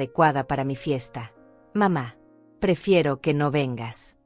adecuada para mi fiesta. Mamá, prefiero que no vengas.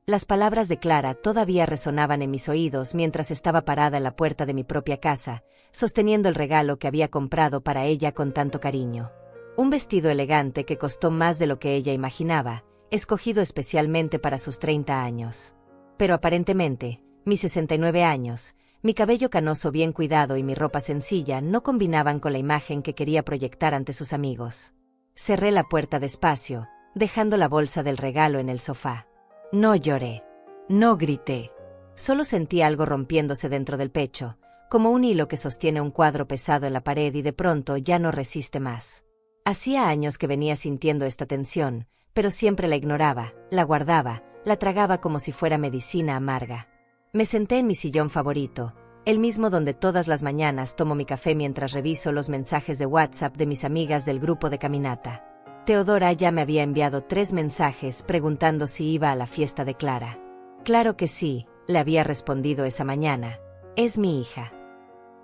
Las palabras de Clara todavía resonaban en mis oídos mientras estaba parada en la puerta de mi propia casa, sosteniendo el regalo que había comprado para ella con tanto cariño. Un vestido elegante que costó más de lo que ella imaginaba, escogido especialmente para sus 30 años. Pero aparentemente, mis 69 años, mi cabello canoso bien cuidado y mi ropa sencilla no combinaban con la imagen que quería proyectar ante sus amigos. Cerré la puerta despacio, dejando la bolsa del regalo en el sofá. No lloré. No grité. Solo sentí algo rompiéndose dentro del pecho, como un hilo que sostiene un cuadro pesado en la pared y de pronto ya no resiste más. Hacía años que venía sintiendo esta tensión, pero siempre la ignoraba, la guardaba, la tragaba como si fuera medicina amarga. Me senté en mi sillón favorito, el mismo donde todas las mañanas tomo mi café mientras reviso los mensajes de WhatsApp de mis amigas del grupo de caminata. Teodora ya me había enviado 3 mensajes preguntando si iba a la fiesta de Clara. Claro que sí, le había respondido esa mañana. Es mi hija.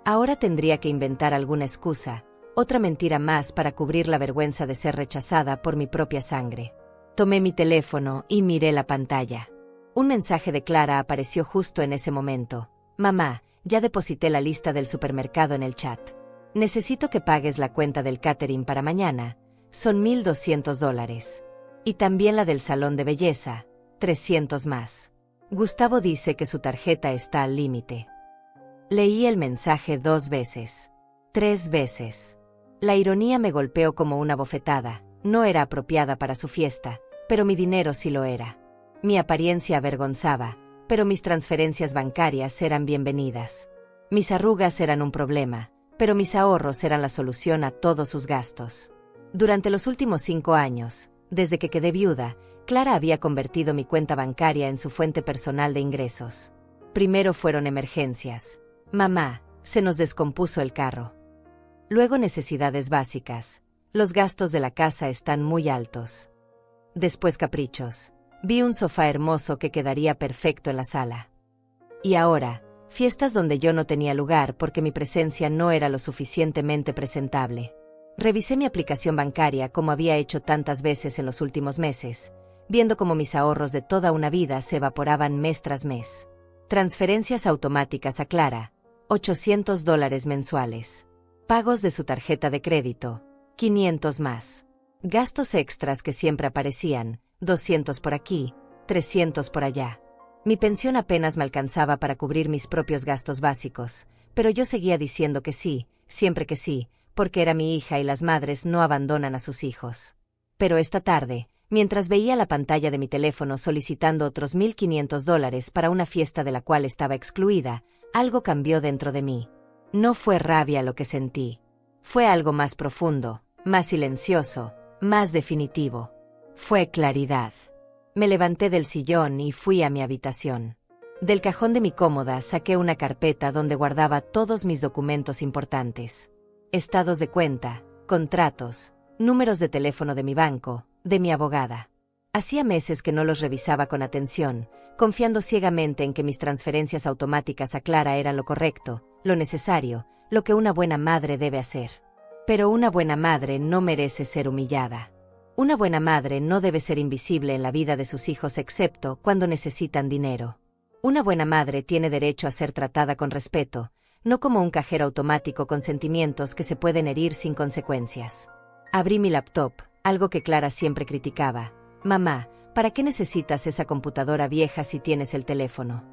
Ahora tendría que inventar alguna excusa, otra mentira más para cubrir la vergüenza de ser rechazada por mi propia sangre. Tomé mi teléfono y miré la pantalla. Un mensaje de Clara apareció justo en ese momento. Mamá, ya deposité la lista del supermercado en el chat. Necesito que pagues la cuenta del catering para mañana. Son $1,200. Y también la del salón de belleza, 300 más. Gustavo dice que su tarjeta está al límite. Leí el mensaje 2 veces. 3 veces. La ironía me golpeó como una bofetada. No era apropiada para su fiesta, pero mi dinero sí lo era. Mi apariencia avergonzaba, pero mis transferencias bancarias eran bienvenidas. Mis arrugas eran un problema, pero mis ahorros eran la solución a todos sus gastos. Durante los últimos 5 años, desde que quedé viuda, Clara había convertido mi cuenta bancaria en su fuente personal de ingresos. Primero fueron emergencias. Mamá, se nos descompuso el carro. Luego necesidades básicas. Los gastos de la casa están muy altos. Después caprichos. Vi un sofá hermoso que quedaría perfecto en la sala. Y ahora, fiestas donde yo no tenía lugar porque mi presencia no era lo suficientemente presentable. Revisé mi aplicación bancaria como había hecho tantas veces en los últimos meses, viendo cómo mis ahorros de toda una vida se evaporaban mes tras mes. Transferencias automáticas a Clara, $800 mensuales. Pagos de su tarjeta de crédito, 500 más. Gastos extras que siempre aparecían, 200 por aquí, 300 por allá. Mi pensión apenas me alcanzaba para cubrir mis propios gastos básicos, pero yo seguía diciendo que sí, siempre que sí, porque era mi hija y las madres no abandonan a sus hijos. Pero esta tarde, mientras veía la pantalla de mi teléfono solicitando otros $1,500 para una fiesta de la cual estaba excluida, algo cambió dentro de mí. No fue rabia lo que sentí. Fue algo más profundo, más silencioso, más definitivo. Fue claridad. Me levanté del sillón y fui a mi habitación. Del cajón de mi cómoda saqué una carpeta donde guardaba todos mis documentos importantes. Estados de cuenta, contratos, números de teléfono de mi banco, de mi abogada. Hacía meses que no los revisaba con atención, confiando ciegamente en que mis transferencias automáticas a Clara eran lo correcto, lo necesario, lo que una buena madre debe hacer. Pero una buena madre no merece ser humillada. Una buena madre no debe ser invisible en la vida de sus hijos excepto cuando necesitan dinero. Una buena madre tiene derecho a ser tratada con respeto, no como un cajero automático con sentimientos que se pueden herir sin consecuencias. Abrí mi laptop, algo que Clara siempre criticaba. Mamá, ¿para qué necesitas esa computadora vieja si tienes el teléfono?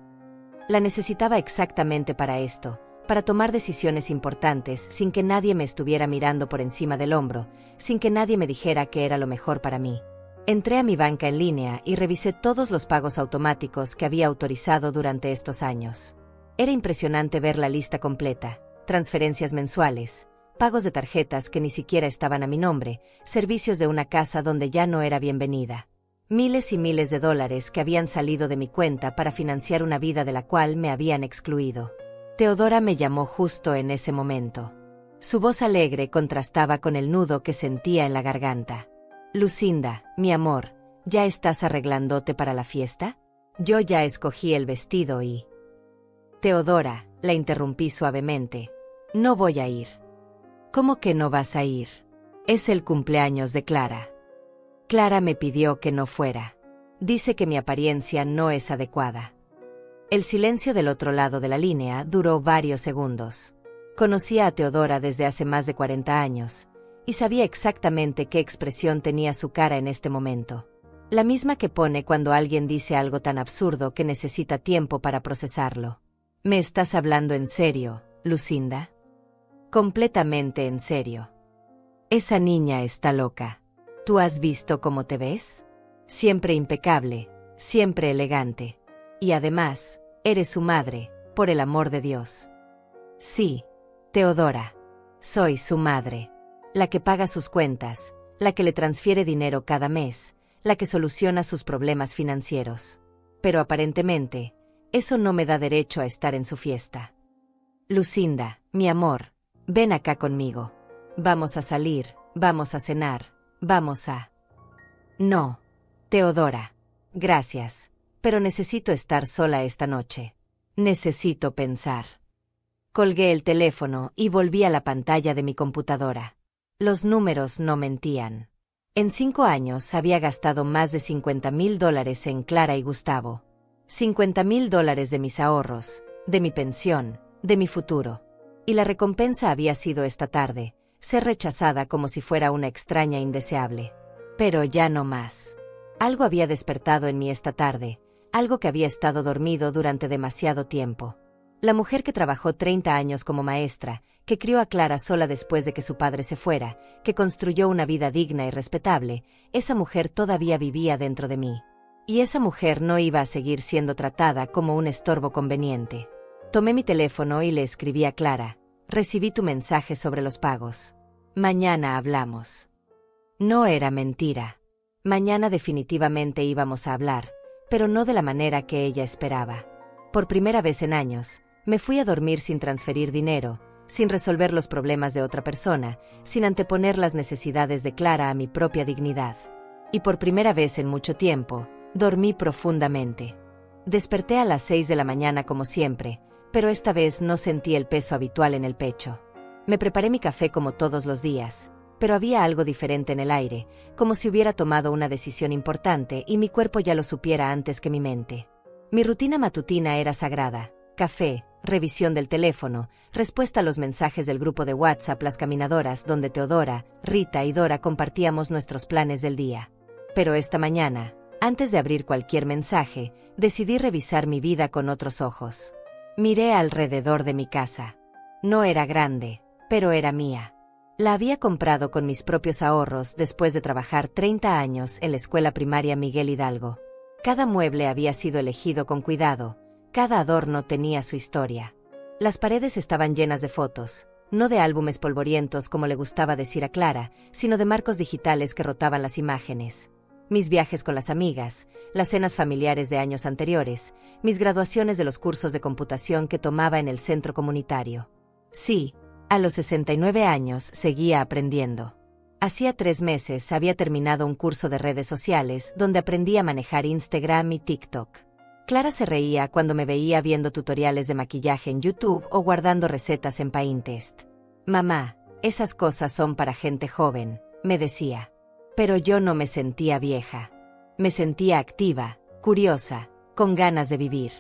La necesitaba exactamente para esto, para tomar decisiones importantes sin que nadie me estuviera mirando por encima del hombro, sin que nadie me dijera que era lo mejor para mí. Entré a mi banca en línea y revisé todos los pagos automáticos que había autorizado durante estos años. Era impresionante ver la lista completa: transferencias mensuales, pagos de tarjetas que ni siquiera estaban a mi nombre, servicios de una casa donde ya no era bienvenida. Miles y miles de dólares que habían salido de mi cuenta para financiar una vida de la cual me habían excluido. Teodora me llamó justo en ese momento. Su voz alegre contrastaba con el nudo que sentía en la garganta. Lucinda, mi amor, ¿ya estás arreglándote para la fiesta? Yo ya escogí el vestido y... Teodora, la interrumpí suavemente. No voy a ir. ¿Cómo que no vas a ir? Es el cumpleaños de Clara. Clara me pidió que no fuera. Dice que mi apariencia no es adecuada. El silencio del otro lado de la línea duró varios segundos. Conocía a Teodora desde hace más de 40 años, y sabía exactamente qué expresión tenía su cara en este momento. La misma que pone cuando alguien dice algo tan absurdo que necesita tiempo para procesarlo. ¿Me estás hablando en serio, Lucinda? Completamente en serio. Esa niña está loca. ¿Tú has visto cómo te ves? Siempre impecable, siempre elegante. Y además, eres su madre, por el amor de Dios. Sí, Teodora. Soy su madre. La que paga sus cuentas, la que le transfiere dinero cada mes, la que soluciona sus problemas financieros. Pero aparentemente, eso no me da derecho a estar en su fiesta. Lucinda, mi amor, ven acá conmigo. Vamos a salir, vamos a cenar, vamos a... No, Teodora. Gracias, pero necesito estar sola esta noche. Necesito pensar. Colgué el teléfono y volví a la pantalla de mi computadora. Los números no mentían. En 5 años había gastado más de $50,000 en Clara y Gustavo. $50,000 de mis ahorros, de mi pensión, de mi futuro. Y la recompensa había sido esta tarde, ser rechazada como si fuera una extraña indeseable. Pero ya no más. Algo había despertado en mí esta tarde, algo que había estado dormido durante demasiado tiempo. La mujer que trabajó 30 años como maestra, que crió a Clara sola después de que su padre se fuera, que construyó una vida digna y respetable, esa mujer todavía vivía dentro de mí. Y esa mujer no iba a seguir siendo tratada como un estorbo conveniente. Tomé mi teléfono y le escribí a Clara. Recibí tu mensaje sobre los pagos. Mañana hablamos. No era mentira. Mañana definitivamente íbamos a hablar, pero no de la manera que ella esperaba. Por primera vez en años, me fui a dormir sin transferir dinero, sin resolver los problemas de otra persona, sin anteponer las necesidades de Clara a mi propia dignidad. Y por primera vez en mucho tiempo, dormí profundamente. Desperté a las 6 de la mañana como siempre, pero esta vez no sentí el peso habitual en el pecho. Me preparé mi café como todos los días, pero había algo diferente en el aire, como si hubiera tomado una decisión importante y mi cuerpo ya lo supiera antes que mi mente. Mi rutina matutina era sagrada: café, revisión del teléfono, respuesta a los mensajes del grupo de WhatsApp Las Caminadoras, donde Teodora, Rita y Dora compartíamos nuestros planes del día. Pero esta mañana, antes de abrir cualquier mensaje, decidí revisar mi vida con otros ojos. Miré alrededor de mi casa. No era grande, pero era mía. La había comprado con mis propios ahorros después de trabajar 30 años en la escuela primaria Miguel Hidalgo. Cada mueble había sido elegido con cuidado, cada adorno tenía su historia. Las paredes estaban llenas de fotos, no de álbumes polvorientos como le gustaba decir a Clara, sino de marcos digitales que rotaban las imágenes. Mis viajes con las amigas, las cenas familiares de años anteriores, mis graduaciones de los cursos de computación que tomaba en el centro comunitario. Sí, a los 69 años seguía aprendiendo. Hacía 3 meses había terminado un curso de redes sociales donde aprendí a manejar Instagram y TikTok. Clara se reía cuando me veía viendo tutoriales de maquillaje en YouTube o guardando recetas en Pinterest. Mamá, esas cosas son para gente joven, me decía. Pero yo no me sentía vieja. Me sentía activa, curiosa, con ganas de vivir.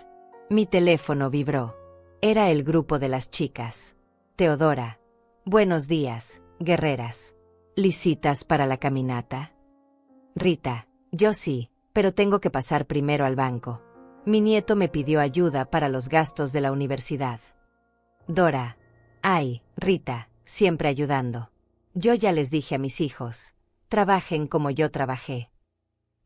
Mi teléfono vibró. Era el grupo de las chicas. Teodora. Buenos días, guerreras. ¿Lisitas para la caminata? Rita. Yo sí, pero tengo que pasar primero al banco. Mi nieto me pidió ayuda para los gastos de la universidad. Dora. Ay, Rita, siempre ayudando. Yo ya les dije a mis hijos. Trabajen como yo trabajé.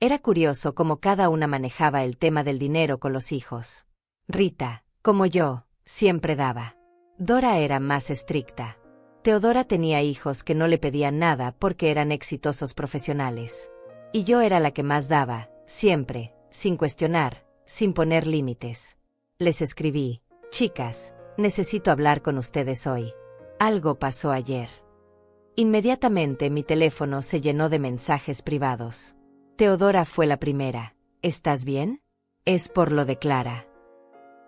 Era curioso cómo cada una manejaba el tema del dinero con los hijos. Rita, como yo, siempre daba. Dora era más estricta. Teodora tenía hijos que no le pedían nada porque eran exitosos profesionales. Y yo era la que más daba, siempre, sin cuestionar, sin poner límites. Les escribí: chicas, necesito hablar con ustedes hoy. Algo pasó ayer. Inmediatamente mi teléfono se llenó de mensajes privados. Teodora fue la primera. ¿Estás bien? Es por lo de Clara.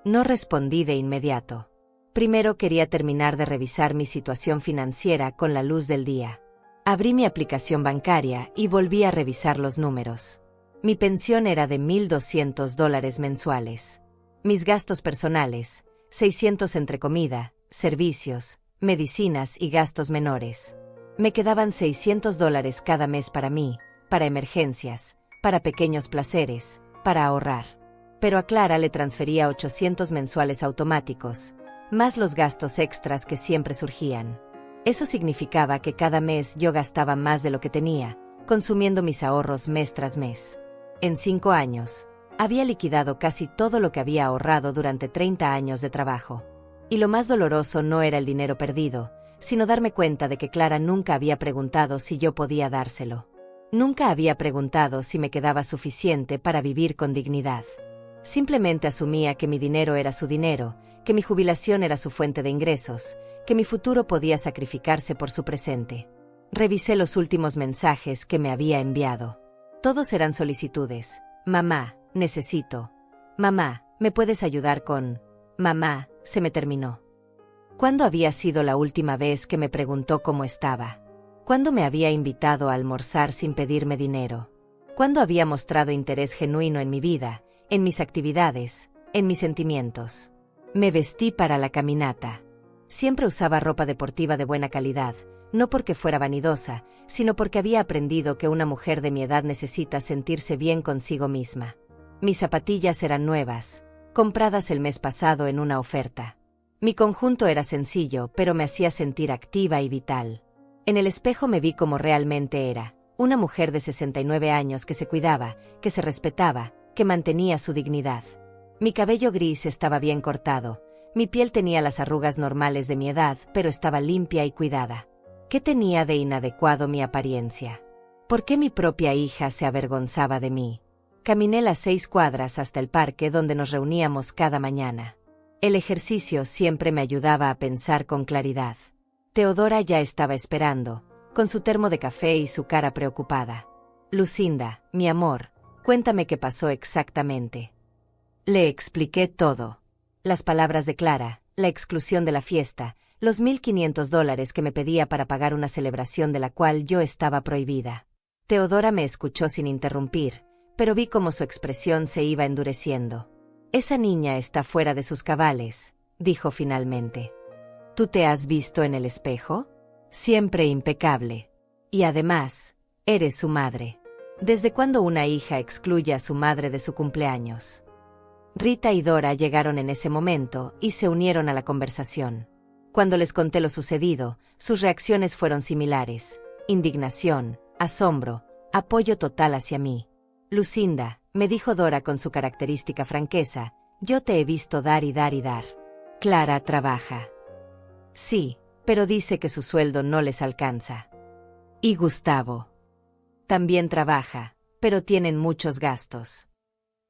No respondí de inmediato. Primero quería terminar de revisar mi situación financiera con la luz del día. Abrí mi aplicación bancaria y volví a revisar los números. Mi pensión era de $1,200 mensuales. Mis gastos personales, 600 entre comida, servicios, medicinas y gastos menores. Me quedaban $600 cada mes para mí, para emergencias, para pequeños placeres, para ahorrar. Pero a Clara le transfería 800 mensuales automáticos, más los gastos extras que siempre surgían. Eso significaba que cada mes yo gastaba más de lo que tenía, consumiendo mis ahorros mes tras mes. En 5 años, había liquidado casi todo lo que había ahorrado durante 30 años de trabajo. Y lo más doloroso no era el dinero perdido, sino darme cuenta de que Clara nunca había preguntado si yo podía dárselo. Nunca había preguntado si me quedaba suficiente para vivir con dignidad. Simplemente asumía que mi dinero era su dinero, que mi jubilación era su fuente de ingresos, que mi futuro podía sacrificarse por su presente. Revisé los últimos mensajes que me había enviado. Todos eran solicitudes. Mamá, necesito. Mamá, ¿me puedes ayudar con? Mamá, se me terminó. ¿Cuándo había sido la última vez que me preguntó cómo estaba? ¿Cuándo me había invitado a almorzar sin pedirme dinero? ¿Cuándo había mostrado interés genuino en mi vida, en mis actividades, en mis sentimientos? Me vestí para la caminata. Siempre usaba ropa deportiva de buena calidad, no porque fuera vanidosa, sino porque había aprendido que una mujer de mi edad necesita sentirse bien consigo misma. Mis zapatillas eran nuevas, compradas el mes pasado en una oferta. Mi conjunto era sencillo, pero me hacía sentir activa y vital. En el espejo me vi como realmente era, una mujer de 69 años que se cuidaba, que se respetaba, que mantenía su dignidad. Mi cabello gris estaba bien cortado, mi piel tenía las arrugas normales de mi edad, pero estaba limpia y cuidada. ¿Qué tenía de inadecuado mi apariencia? ¿Por qué mi propia hija se avergonzaba de mí? Caminé las 6 cuadras hasta el parque donde nos reuníamos cada mañana. El ejercicio siempre me ayudaba a pensar con claridad. Teodora ya estaba esperando, con su termo de café y su cara preocupada. Lucinda, mi amor, cuéntame qué pasó exactamente. Le expliqué todo. Las palabras de Clara, la exclusión de la fiesta, los $1,500 que me pedía para pagar una celebración de la cual yo estaba prohibida. Teodora me escuchó sin interrumpir, pero vi cómo su expresión se iba endureciendo. Esa niña está fuera de sus cabales, dijo finalmente. ¿Tú te has visto en el espejo? Siempre impecable. Y además, eres su madre. ¿Desde cuándo una hija excluye a su madre de su cumpleaños? Rita y Dora llegaron en ese momento y se unieron a la conversación. Cuando les conté lo sucedido, sus reacciones fueron similares: indignación, asombro, apoyo total hacia mí. Lucinda, me dijo Dora con su característica franqueza, yo te he visto dar y dar y dar. Clara trabaja. Sí, pero dice que su sueldo no les alcanza. Y Gustavo. También trabaja, pero tienen muchos gastos.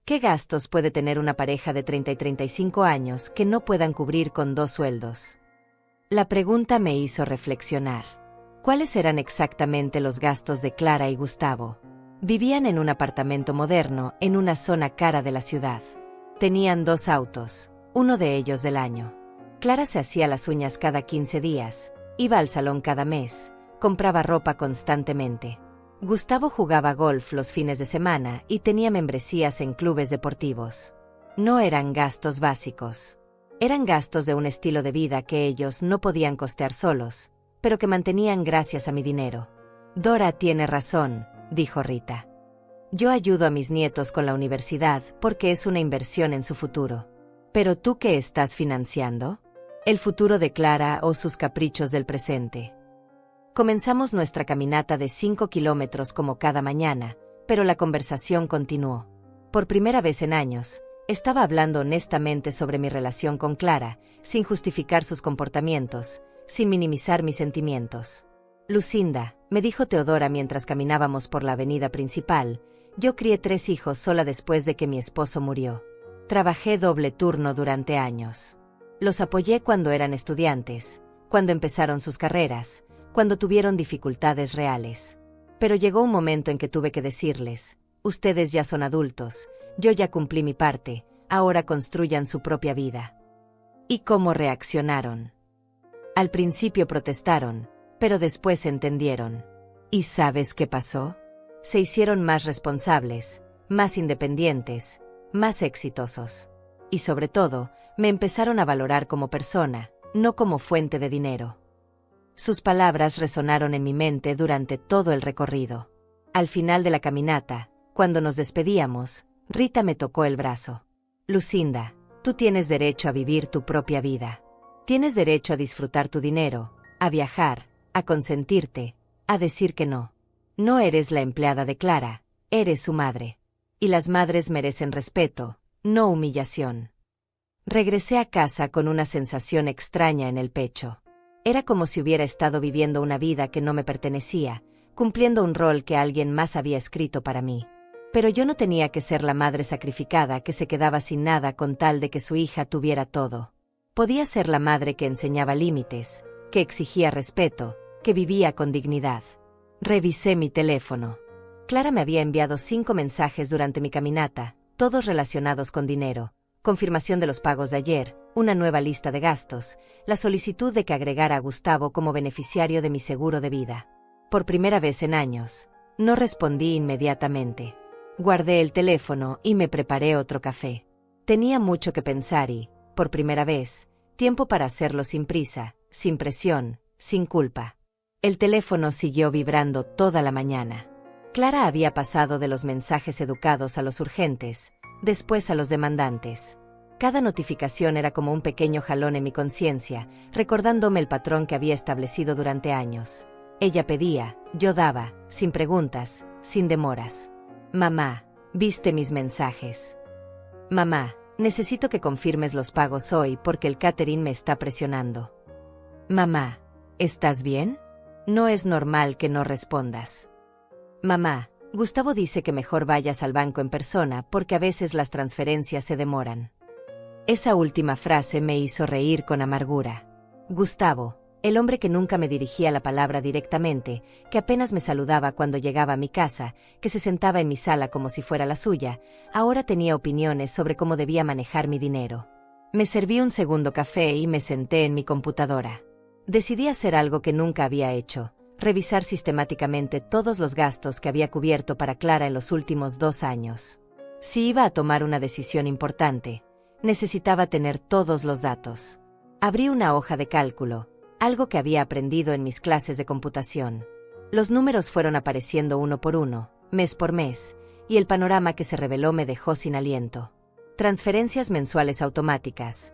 ¿Qué gastos puede tener una pareja de 30 y 35 años que no puedan cubrir con 2 sueldos? La pregunta me hizo reflexionar. ¿Cuáles eran exactamente los gastos de Clara y Gustavo? Vivían en un apartamento moderno en una zona cara de la ciudad. Tenían 2 autos, uno de ellos del año. Clara se hacía las uñas cada 15 días, iba al salón cada mes, compraba ropa constantemente. Gustavo jugaba golf los fines de semana y tenía membresías en clubes deportivos. No eran gastos básicos. Eran gastos de un estilo de vida que ellos no podían costear solos, pero que mantenían gracias a mi dinero. Dora tiene razón, dijo Rita. Yo ayudo a mis nietos con la universidad porque es una inversión en su futuro. ¿Pero tú qué estás financiando? ¿El futuro de Clara o sus caprichos del presente? Comenzamos nuestra caminata de 5 kilómetros como cada mañana, pero la conversación continuó. Por primera vez en años, estaba hablando honestamente sobre mi relación con Clara, sin justificar sus comportamientos, sin minimizar mis sentimientos. Lucinda, me dijo Teodora mientras caminábamos por la avenida principal, yo crié 3 hijos sola después de que mi esposo murió. Trabajé doble turno durante años. Los apoyé cuando eran estudiantes, cuando empezaron sus carreras, cuando tuvieron dificultades reales. Pero llegó un momento en que tuve que decirles, ustedes ya son adultos, yo ya cumplí mi parte, ahora construyan su propia vida. ¿Y cómo reaccionaron? Al principio protestaron, pero después entendieron. ¿Y sabes qué pasó? Se hicieron más responsables, más independientes, más exitosos. Y sobre todo, me empezaron a valorar como persona, no como fuente de dinero. Sus palabras resonaron en mi mente durante todo el recorrido. Al final de la caminata, cuando nos despedíamos, Rita me tocó el brazo. Lucinda, tú tienes derecho a vivir tu propia vida. Tienes derecho a disfrutar tu dinero, a viajar, a consentirte, a decir que no. No eres la empleada de Clara, eres su madre. Y las madres merecen respeto, no humillación. Regresé a casa con una sensación extraña en el pecho. Era como si hubiera estado viviendo una vida que no me pertenecía, cumpliendo un rol que alguien más había escrito para mí. Pero yo no tenía que ser la madre sacrificada que se quedaba sin nada con tal de que su hija tuviera todo. Podía ser la madre que enseñaba límites, que exigía respeto, que vivía con dignidad. Revisé mi teléfono. Clara me había enviado 5 mensajes durante mi caminata, todos relacionados con dinero. Confirmación de los pagos de ayer, una nueva lista de gastos, la solicitud de que agregara a Gustavo como beneficiario de mi seguro de vida. Por primera vez en años, no respondí inmediatamente. Guardé el teléfono y me preparé otro café. Tenía mucho que pensar y, por primera vez, tiempo para hacerlo sin prisa, sin presión, sin culpa. El teléfono siguió vibrando toda la mañana. Clara había pasado de los mensajes educados a los urgentes, después a los demandantes. Cada notificación era como un pequeño jalón en mi conciencia, recordándome el patrón que había establecido durante años. Ella pedía, yo daba, sin preguntas, sin demoras. Mamá, ¿viste mis mensajes? Mamá, necesito que confirmes los pagos hoy porque el catering me está presionando. Mamá, ¿estás bien? No es normal que no respondas. Mamá, Gustavo dice que mejor vayas al banco en persona porque a veces las transferencias se demoran. Esa última frase me hizo reír con amargura. Gustavo, el hombre que nunca me dirigía la palabra directamente, que apenas me saludaba cuando llegaba a mi casa, que se sentaba en mi sala como si fuera la suya, ahora tenía opiniones sobre cómo debía manejar mi dinero. Me serví un segundo café y me senté en mi computadora. Decidí hacer algo que nunca había hecho, revisar sistemáticamente todos los gastos que había cubierto para Clara en los últimos 2 años. Si iba a tomar una decisión importante, necesitaba tener todos los datos. Abrí una hoja de cálculo, algo que había aprendido en mis clases de computación. Los números fueron apareciendo uno por uno, mes por mes, y el panorama que se reveló me dejó sin aliento. Transferencias mensuales automáticas.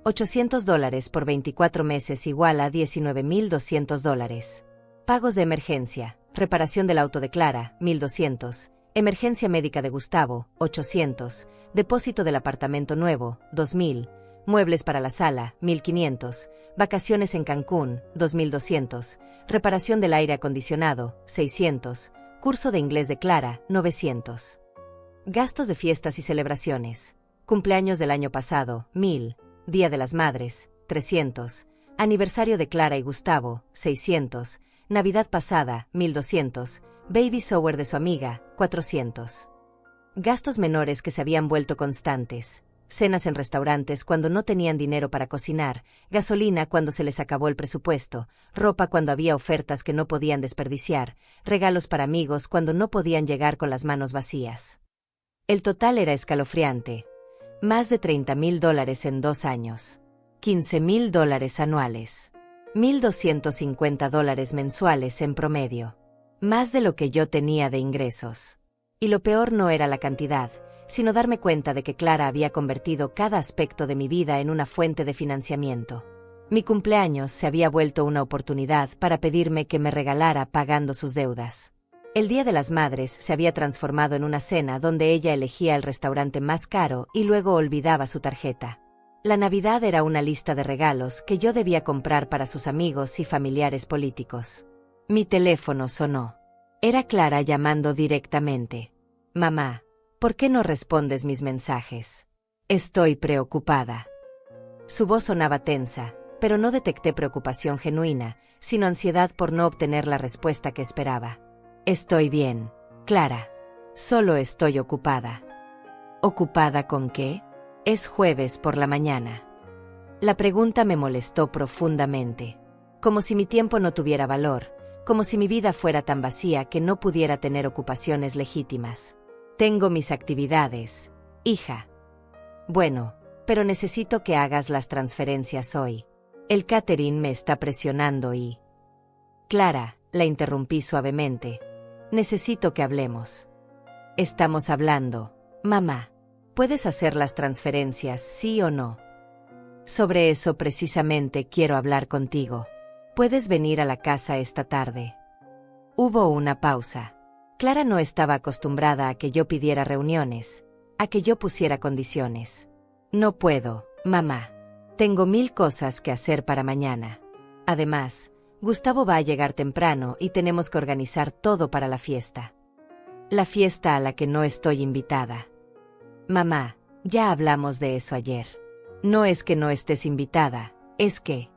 $800 por 24 meses igual a $19,200. Pagos de emergencia, reparación del auto de Clara, 1,200, emergencia médica de Gustavo, 800, depósito del apartamento nuevo, 2,000, muebles para la sala, 1,500, vacaciones en Cancún, 2,200, reparación del aire acondicionado, 600, curso de inglés de Clara, 900. Gastos de fiestas y celebraciones, cumpleaños del año pasado, 1,000, Día de las Madres, 300, aniversario de Clara y Gustavo, 600, Navidad pasada, 1,200, baby shower de su amiga, 400. Gastos menores que se habían vuelto constantes. Cenas en restaurantes cuando no tenían dinero para cocinar, gasolina cuando se les acabó el presupuesto, ropa cuando había ofertas que no podían desperdiciar, regalos para amigos cuando no podían llegar con las manos vacías. El total era escalofriante. Más de $30,000 en 2 años. $15,000 anuales. $1,250 mensuales en promedio. Más de lo que yo tenía de ingresos. Y lo peor no era la cantidad, sino darme cuenta de que Clara había convertido cada aspecto de mi vida en una fuente de financiamiento. Mi cumpleaños se había vuelto una oportunidad para pedirme que me regalara pagando sus deudas. El Día de las Madres se había transformado en una cena donde ella elegía el restaurante más caro y luego olvidaba su tarjeta. La Navidad era una lista de regalos que yo debía comprar para sus amigos y familiares políticos. Mi teléfono sonó. Era Clara llamando directamente. Mamá, ¿por qué no respondes mis mensajes? Estoy preocupada. Su voz sonaba tensa, pero no detecté preocupación genuina, sino ansiedad por no obtener la respuesta que esperaba. Estoy bien, Clara. Solo estoy ocupada. ¿Ocupada con qué? Es jueves por la mañana. La pregunta me molestó profundamente. Como si mi tiempo no tuviera valor, como si mi vida fuera tan vacía que no pudiera tener ocupaciones legítimas. Tengo mis actividades, hija. Bueno, pero necesito que hagas las transferencias hoy. El catering me está presionando y... Clara, la interrumpí suavemente. Necesito que hablemos. Estamos hablando, mamá. ¿Puedes hacer las transferencias, sí o no? Sobre eso precisamente quiero hablar contigo. ¿Puedes venir a la casa esta tarde? Hubo una pausa. Clara no estaba acostumbrada a que yo pidiera reuniones, a que yo pusiera condiciones. No puedo, mamá. Tengo 1000 cosas que hacer para mañana. Además, Gustavo va a llegar temprano y tenemos que organizar todo para la fiesta. La fiesta a la que no estoy invitada. Mamá, ya hablamos de eso ayer. No es que no estés invitada, es que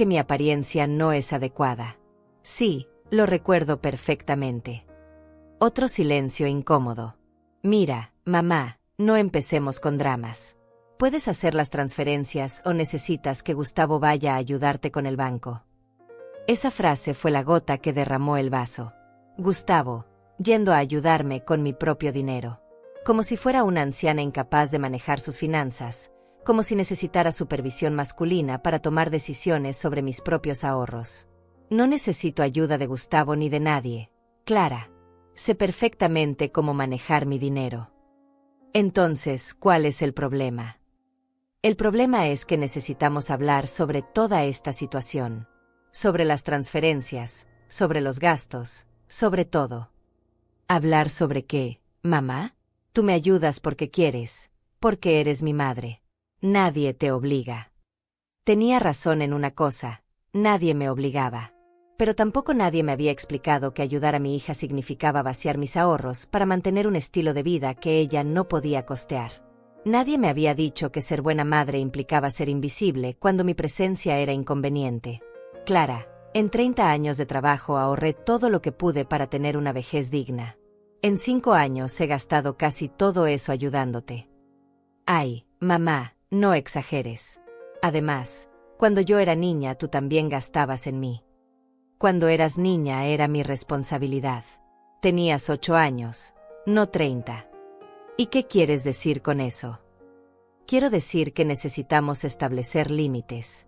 mi apariencia no es adecuada. Sí, lo recuerdo perfectamente. Otro silencio incómodo. Mira, mamá, no empecemos con dramas. ¿Puedes hacer las transferencias o necesitas que Gustavo vaya a ayudarte con el banco? Esa frase fue la gota que derramó el vaso. Gustavo, yendo a ayudarme con mi propio dinero. Como si fuera una anciana incapaz de manejar sus finanzas, como si necesitara supervisión masculina para tomar decisiones sobre mis propios ahorros. No necesito ayuda de Gustavo ni de nadie, Clara. Sé perfectamente cómo manejar mi dinero. Entonces, ¿cuál es el problema? El problema es que necesitamos hablar sobre toda esta situación. Sobre las transferencias, sobre los gastos, sobre todo. ¿Hablar sobre qué, mamá? Tú me ayudas porque quieres, porque eres mi madre. Nadie te obliga. Tenía razón en una cosa, nadie me obligaba. Pero tampoco nadie me había explicado que ayudar a mi hija significaba vaciar mis ahorros para mantener un estilo de vida que ella no podía costear. Nadie me había dicho que ser buena madre implicaba ser invisible cuando mi presencia era inconveniente. Clara, en 30 años de trabajo ahorré todo lo que pude para tener una vejez digna. En 5 años he gastado casi todo eso ayudándote. Ay, mamá, no exageres. Además, cuando yo era niña tú también gastabas en mí. Cuando eras niña era mi responsabilidad. Tenías 8 años, no 30. ¿Y qué quieres decir con eso? Quiero decir que necesitamos establecer límites.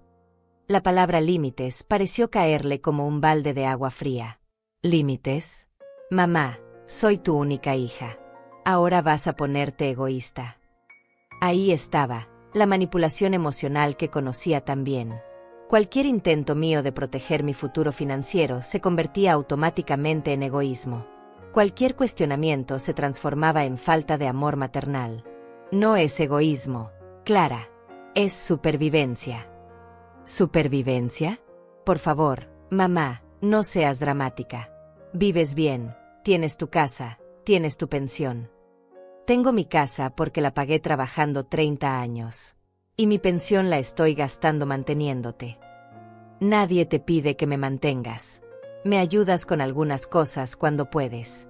La palabra límites pareció caerle como un balde de agua fría. ¿Límites? Mamá, soy tu única hija. Ahora vas a ponerte egoísta. Ahí estaba, la manipulación emocional que conocía tan bien. Cualquier intento mío de proteger mi futuro financiero se convertía automáticamente en egoísmo. Cualquier cuestionamiento se transformaba en falta de amor maternal. No es egoísmo, Clara. Es supervivencia. ¿Supervivencia? Por favor, mamá, no seas dramática. Vives bien, tienes tu casa, tienes tu pensión. Tengo mi casa porque la pagué trabajando 30 años. Y mi pensión la estoy gastando manteniéndote. Nadie te pide que me mantengas. Me ayudas con algunas cosas cuando puedes.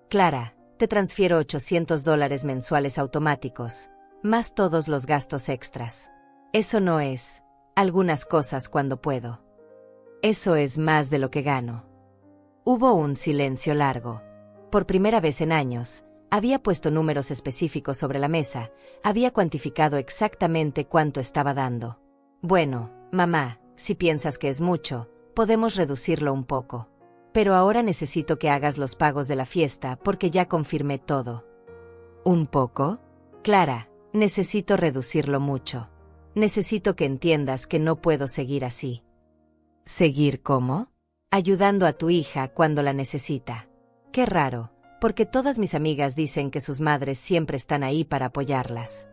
Clara, te transfiero $800 mensuales automáticos, más todos los gastos extras. Eso no es, algunas cosas cuando puedo. Eso es más de lo que gano. Hubo un silencio largo. Por primera vez en años, había puesto números específicos sobre la mesa, había cuantificado exactamente cuánto estaba dando. Bueno, mamá, si piensas que es mucho, podemos reducirlo un poco. Pero ahora necesito que hagas los pagos de la fiesta porque ya confirmé todo. ¿Un poco? Clara, necesito reducirlo mucho. Necesito que entiendas que no puedo seguir así. ¿Seguir cómo? Ayudando a tu hija cuando la necesita. Qué raro. Porque todas mis amigas dicen que sus madres siempre están ahí para apoyarlas.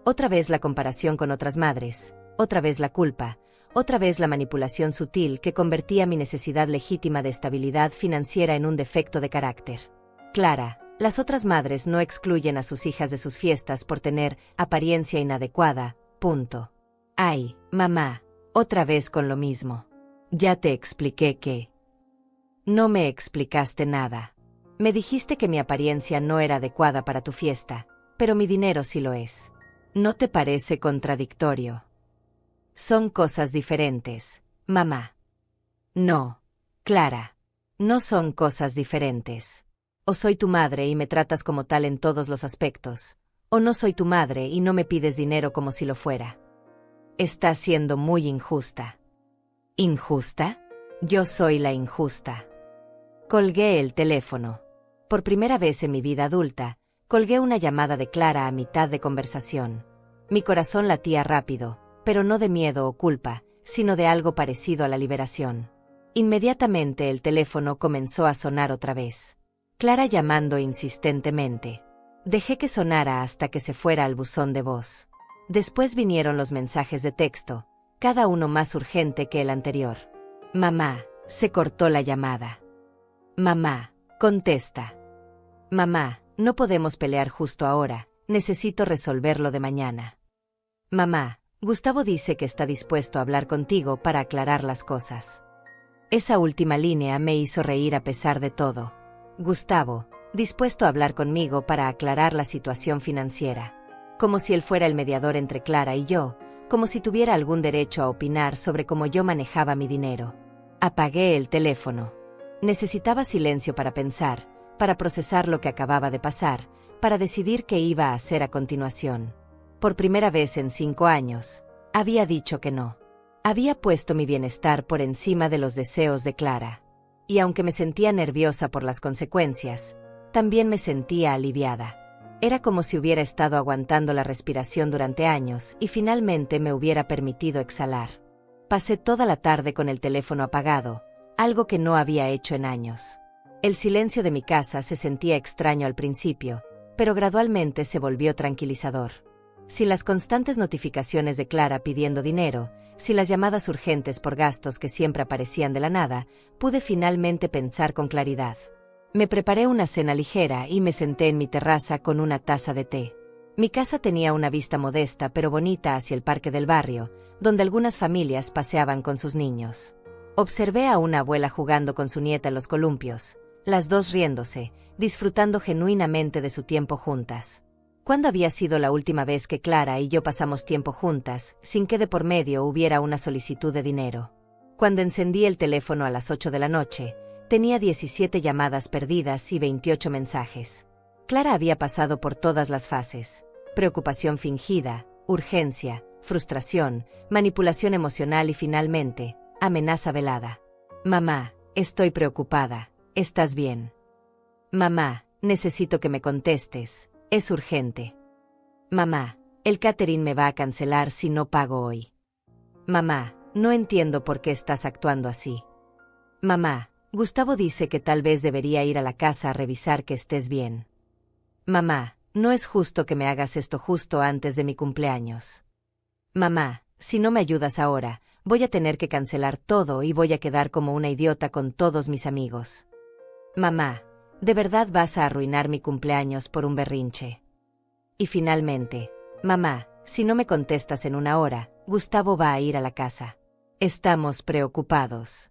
Otra vez la comparación con otras madres, otra vez la culpa, otra vez la manipulación sutil que convertía mi necesidad legítima de estabilidad financiera en un defecto de carácter. Clara, las otras madres no excluyen a sus hijas de sus fiestas por tener apariencia inadecuada, punto. Ay, mamá, otra vez con lo mismo. Ya te expliqué que... No me explicaste nada. Me dijiste que mi apariencia no era adecuada para tu fiesta, pero mi dinero sí lo es. ¿No te parece contradictorio? Son cosas diferentes, mamá. No. Clara, no son cosas diferentes. O soy tu madre y me tratas como tal en todos los aspectos, o no soy tu madre y no me pides dinero como si lo fuera. Estás siendo muy injusta. ¿Injusta? Yo soy la injusta. Colgué el teléfono. Por primera vez en mi vida adulta, colgué una llamada de Clara a mitad de conversación. Mi corazón latía rápido, pero no de miedo o culpa, sino de algo parecido a la liberación. Inmediatamente el teléfono comenzó a sonar otra vez. Clara llamando insistentemente. Dejé que sonara hasta que se fuera al buzón de voz. Después vinieron los mensajes de texto, cada uno más urgente que el anterior. Mamá, se cortó la llamada. Mamá, contesta. Mamá, no podemos pelear justo ahora, necesito resolverlo de mañana. Mamá, Gustavo dice que está dispuesto a hablar contigo para aclarar las cosas. Esa última línea me hizo reír a pesar de todo. Gustavo, dispuesto a hablar conmigo para aclarar la situación financiera. Como si él fuera el mediador entre Clara y yo, como si tuviera algún derecho a opinar sobre cómo yo manejaba mi dinero. Apagué el teléfono. Necesitaba silencio para pensar, para procesar lo que acababa de pasar, para decidir qué iba a hacer a continuación. Por primera vez en 5 años, había dicho que no. Había puesto mi bienestar por encima de los deseos de Clara. Y aunque me sentía nerviosa por las consecuencias, también me sentía aliviada. Era como si hubiera estado aguantando la respiración durante años y finalmente me hubiera permitido exhalar. Pasé toda la tarde con el teléfono apagado, algo que no había hecho en años. El silencio de mi casa se sentía extraño al principio, pero gradualmente se volvió tranquilizador. Sin las constantes notificaciones de Clara pidiendo dinero, sin las llamadas urgentes por gastos que siempre aparecían de la nada, pude finalmente pensar con claridad. Me preparé una cena ligera y me senté en mi terraza con una taza de té. Mi casa tenía una vista modesta pero bonita hacia el parque del barrio, donde algunas familias paseaban con sus niños. Observé a una abuela jugando con su nieta en los columpios, las dos riéndose, disfrutando genuinamente de su tiempo juntas. ¿Cuándo había sido la última vez que Clara y yo pasamos tiempo juntas, sin que de por medio hubiera una solicitud de dinero? Cuando encendí el teléfono a las 8 de la noche, tenía 17 llamadas perdidas y 28 mensajes. Clara había pasado por todas las fases: preocupación fingida, urgencia, frustración, manipulación emocional y finalmente, amenaza velada. Mamá, estoy preocupada, ¿estás bien? Mamá, necesito que me contestes, es urgente. Mamá, el catering me va a cancelar si no pago hoy. Mamá, no entiendo por qué estás actuando así. Mamá, Gustavo dice que tal vez debería ir a la casa a revisar que estés bien. Mamá, no es justo que me hagas esto justo antes de mi cumpleaños. Mamá, si no me ayudas ahora, voy a tener que cancelar todo y voy a quedar como una idiota con todos mis amigos. Mamá, ¿de verdad vas a arruinar mi cumpleaños por un berrinche? Y finalmente, mamá, si no me contestas en 1 hora, Gustavo va a ir a la casa. Estamos preocupados.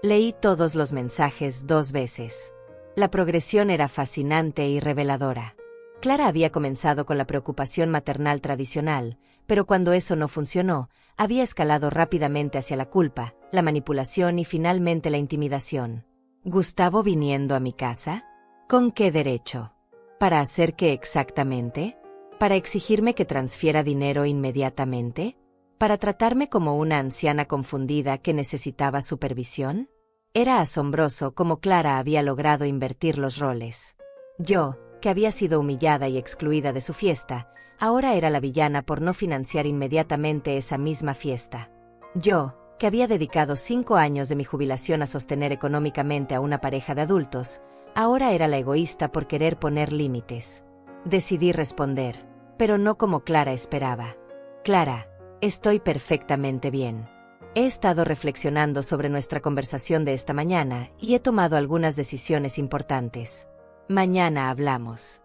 Leí todos los mensajes 2 veces. La progresión era fascinante y reveladora. Clara había comenzado con la preocupación maternal tradicional, pero cuando eso no funcionó, había escalado rápidamente hacia la culpa, la manipulación y finalmente la intimidación. ¿Gustavo viniendo a mi casa? ¿Con qué derecho? ¿Para hacer qué exactamente? ¿Para exigirme que transfiera dinero inmediatamente? ¿Para tratarme como una anciana confundida que necesitaba supervisión? Era asombroso cómo Clara había logrado invertir los roles. Yo, que había sido humillada y excluida de su fiesta, ahora era la villana por no financiar inmediatamente esa misma fiesta. Yo, que había dedicado 5 años de mi jubilación a sostener económicamente a una pareja de adultos, ahora era la egoísta por querer poner límites. Decidí responder, pero no como Clara esperaba. Clara, estoy perfectamente bien. He estado reflexionando sobre nuestra conversación de esta mañana y he tomado algunas decisiones importantes. Mañana hablamos.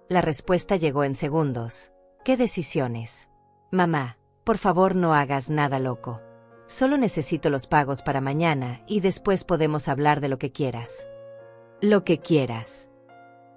La respuesta llegó en segundos. ¿Qué decisiones? Mamá, por favor no hagas nada loco. Solo necesito los pagos para mañana y después podemos hablar de lo que quieras. Lo que quieras.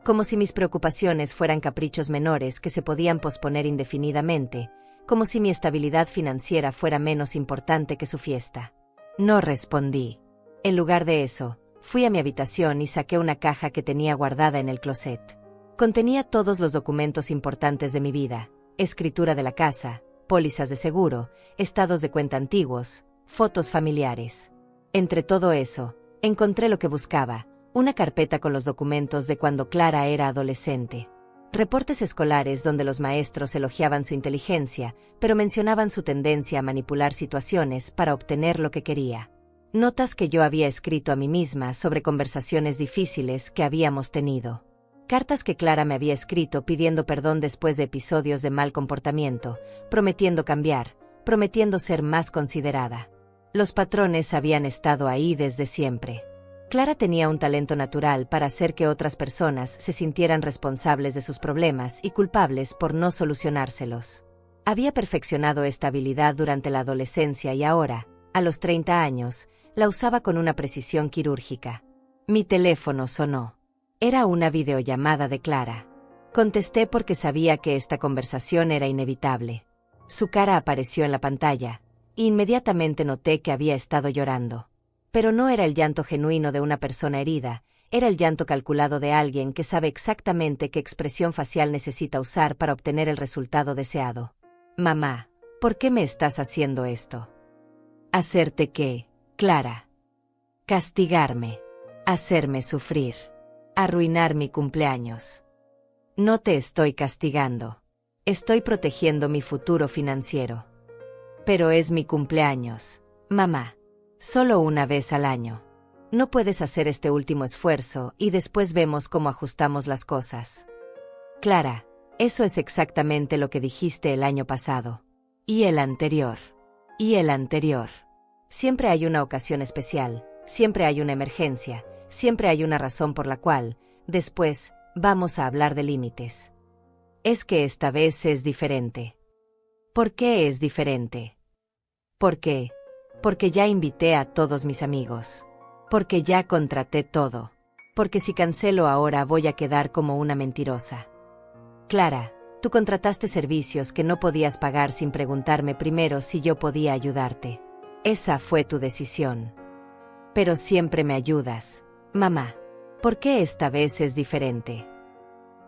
Como si mis preocupaciones fueran caprichos menores que se podían posponer indefinidamente, como si mi estabilidad financiera fuera menos importante que su fiesta. No respondí. En lugar de eso, fui a mi habitación y saqué una caja que tenía guardada en el closet. Contenía todos los documentos importantes de mi vida: escritura de la casa, pólizas de seguro, estados de cuenta antiguos, fotos familiares. Entre todo eso, encontré lo que buscaba: una carpeta con los documentos de cuando Clara era adolescente. Reportes escolares donde los maestros elogiaban su inteligencia, pero mencionaban su tendencia a manipular situaciones para obtener lo que quería. Notas que yo había escrito a mí misma sobre conversaciones difíciles que habíamos tenido. Cartas que Clara me había escrito pidiendo perdón después de episodios de mal comportamiento, prometiendo cambiar, prometiendo ser más considerada. Los patrones habían estado ahí desde siempre. Clara tenía un talento natural para hacer que otras personas se sintieran responsables de sus problemas y culpables por no solucionárselos. Había perfeccionado esta habilidad durante la adolescencia y ahora, a los 30 años, la usaba con una precisión quirúrgica. Mi teléfono sonó. Era una videollamada de Clara. Contesté porque sabía que esta conversación era inevitable. Su cara apareció en la pantalla, e inmediatamente noté que había estado llorando. Pero no era el llanto genuino de una persona herida, era el llanto calculado de alguien que sabe exactamente qué expresión facial necesita usar para obtener el resultado deseado. Mamá, ¿por qué me estás haciendo esto? ¿Hacerte qué, Clara? Castigarme. Hacerme sufrir. Arruinar mi cumpleaños. No te estoy castigando. Estoy protegiendo mi futuro financiero. Pero es mi cumpleaños, mamá. Solo una vez al año. No puedes hacer este último esfuerzo y después vemos cómo ajustamos las cosas. Clara, eso es exactamente lo que dijiste el año pasado. Y el anterior. Y el anterior. Siempre hay una ocasión especial, siempre hay una emergencia, siempre hay una razón por la cual, después, vamos a hablar de límites. Es que esta vez es diferente. ¿Por qué es diferente? ¿Por qué? Porque ya invité a todos mis amigos. Porque ya contraté todo. Porque si cancelo ahora voy a quedar como una mentirosa. Clara, tú contrataste servicios que no podías pagar sin preguntarme primero si yo podía ayudarte. Esa fue tu decisión. Pero siempre me ayudas, mamá. ¿Por qué esta vez es diferente?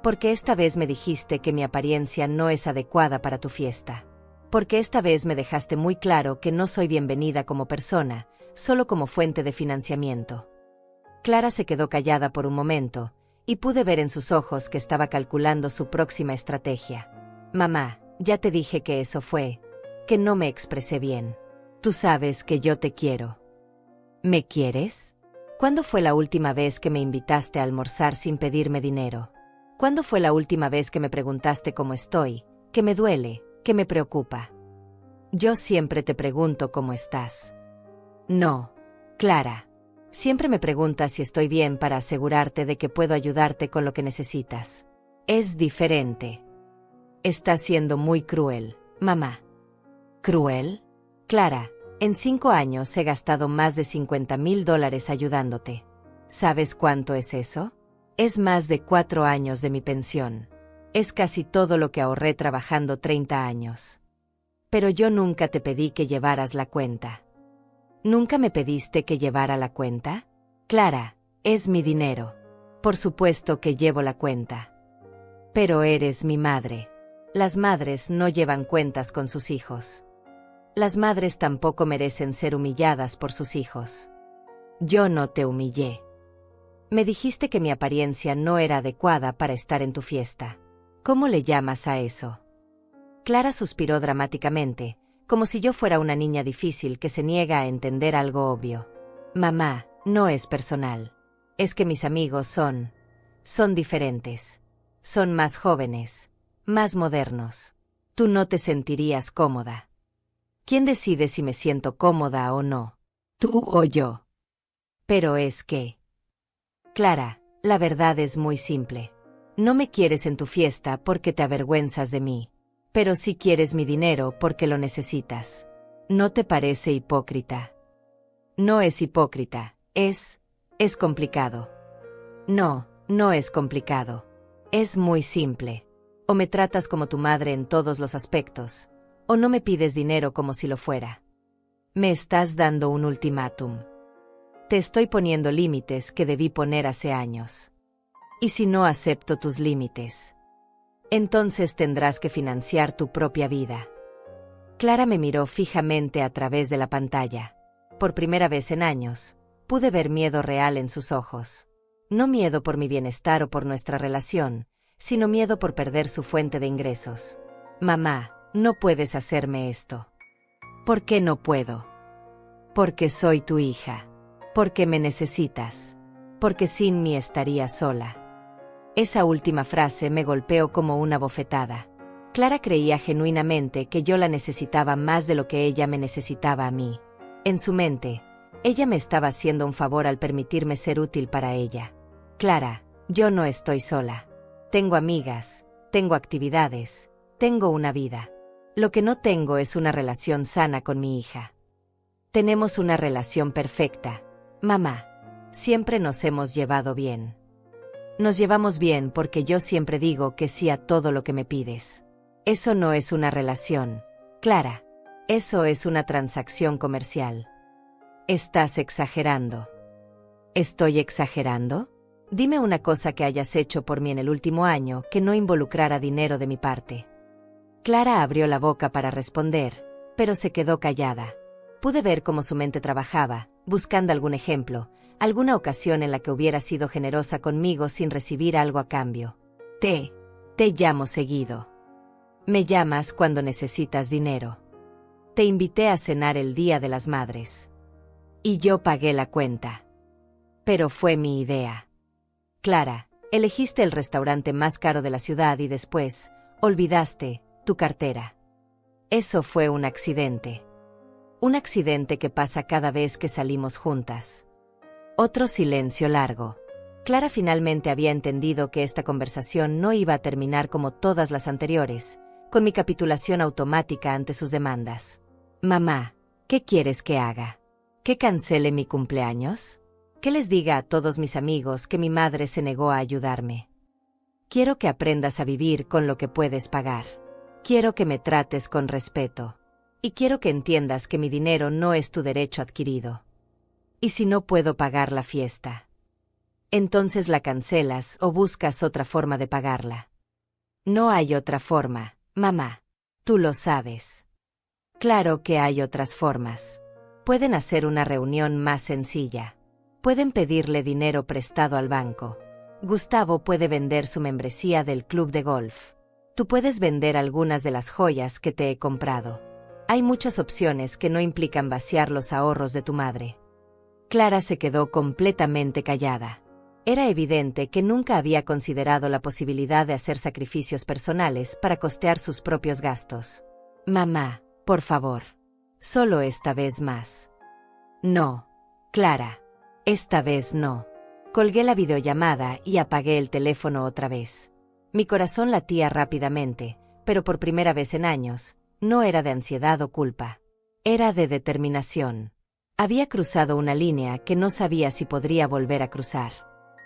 Porque esta vez me dijiste que mi apariencia no es adecuada para tu fiesta. Porque esta vez me dejaste muy claro que no soy bienvenida como persona, solo como fuente de financiamiento. Clara se quedó callada por un momento, y pude ver en sus ojos que estaba calculando su próxima estrategia. Mamá, ya te dije que eso fue, que no me expresé bien. Tú sabes que yo te quiero. ¿Me quieres? ¿Cuándo fue la última vez que me invitaste a almorzar sin pedirme dinero? ¿Cuándo fue la última vez que me preguntaste cómo estoy, qué me duele, qué me preocupa? Yo siempre te pregunto cómo estás. No, Clara. Siempre me preguntas si estoy bien para asegurarte de que puedo ayudarte con lo que necesitas. Es diferente. Estás siendo muy cruel, mamá. ¿Cruel? Clara, en 5 años he gastado más de $50,000 ayudándote. ¿Sabes cuánto es eso? Es más de 4 años de mi pensión. Es casi todo lo que ahorré trabajando 30 años. Pero yo nunca te pedí que llevaras la cuenta. ¿Nunca me pediste que llevara la cuenta? Clara, es mi dinero. Por supuesto que llevo la cuenta. Pero eres mi madre. Las madres no llevan cuentas con sus hijos. Las madres tampoco merecen ser humilladas por sus hijos. Yo no te humillé. Me dijiste que mi apariencia no era adecuada para estar en tu fiesta. ¿Cómo le llamas a eso? Clara suspiró dramáticamente, como si yo fuera una niña difícil que se niega a entender algo obvio. Mamá, no es personal. Es que mis amigos son diferentes. Son más jóvenes, más modernos. Tú no te sentirías cómoda. ¿Quién decide si me siento cómoda o no? ¿Tú o yo? Pero es que... Clara, la verdad es muy simple. No me quieres en tu fiesta porque te avergüenzas de mí. Pero sí quieres mi dinero porque lo necesitas. ¿No te parece hipócrita? No es hipócrita, es complicado. No, no es complicado. Es muy simple. O me tratas como tu madre en todos los aspectos, o no me pides dinero como si lo fuera. Me estás dando un ultimátum. Te estoy poniendo límites que debí poner hace años. ¿Y si no acepto tus límites? Entonces tendrás que financiar tu propia vida. Clara me miró fijamente a través de la pantalla. Por primera vez en años, pude ver miedo real en sus ojos. No miedo por mi bienestar o por nuestra relación, sino miedo por perder su fuente de ingresos. Mamá, no puedes hacerme esto. ¿Por qué no puedo? Porque soy tu hija. Porque me necesitas. Porque sin mí estaría sola. Esa última frase me golpeó como una bofetada. Clara creía genuinamente que yo la necesitaba más de lo que ella me necesitaba a mí. En su mente, ella me estaba haciendo un favor al permitirme ser útil para ella. Clara, yo no estoy sola. Tengo amigas, tengo actividades, tengo una vida. Lo que no tengo es una relación sana con mi hija. Tenemos una relación perfecta, mamá. Siempre nos hemos llevado bien. Nos llevamos bien porque yo siempre digo que sí a todo lo que me pides. Eso no es una relación, Clara. Eso es una transacción comercial. Estás exagerando. ¿Estoy exagerando? Dime una cosa que hayas hecho por mí en el último año que no involucrara dinero de mi parte. Clara abrió la boca para responder, pero se quedó callada. Pude ver cómo su mente trabajaba, buscando algún ejemplo, alguna ocasión en la que hubiera sido generosa conmigo sin recibir algo a cambio. Te llamo seguido. Me llamas cuando necesitas dinero. Te invité a cenar el Día de las Madres. Y yo pagué la cuenta. Pero fue mi idea. Clara, elegiste el restaurante más caro de la ciudad y después, olvidaste tu cartera. Eso fue un accidente. Un accidente que pasa cada vez que salimos juntas. Otro silencio largo. Clara finalmente había entendido que esta conversación no iba a terminar como todas las anteriores, con mi capitulación automática ante sus demandas. Mamá, ¿qué quieres que haga? ¿Que cancele mi cumpleaños? ¿Que les diga a todos mis amigos que mi madre se negó a ayudarme? Quiero que aprendas a vivir con lo que puedes pagar. Quiero que me trates con respeto. Y quiero que entiendas que mi dinero no es tu derecho adquirido. ¿Y si no puedo pagar la fiesta? Entonces la cancelas o buscas otra forma de pagarla. No hay otra forma, mamá. Tú lo sabes. Claro que hay otras formas. Pueden hacer una reunión más sencilla. Pueden pedirle dinero prestado al banco. Gustavo puede vender su membresía del club de golf. Tú puedes vender algunas de las joyas que te he comprado. Hay muchas opciones que no implican vaciar los ahorros de tu madre. Clara se quedó completamente callada. Era evidente que nunca había considerado la posibilidad de hacer sacrificios personales para costear sus propios gastos. Mamá, por favor. Solo esta vez más. No, Clara. Esta vez no. Colgué la videollamada y apagué el teléfono otra vez. Mi corazón latía rápidamente, pero por primera vez en años, no era de ansiedad o culpa. Era de determinación. Había cruzado una línea que no sabía si podría volver a cruzar.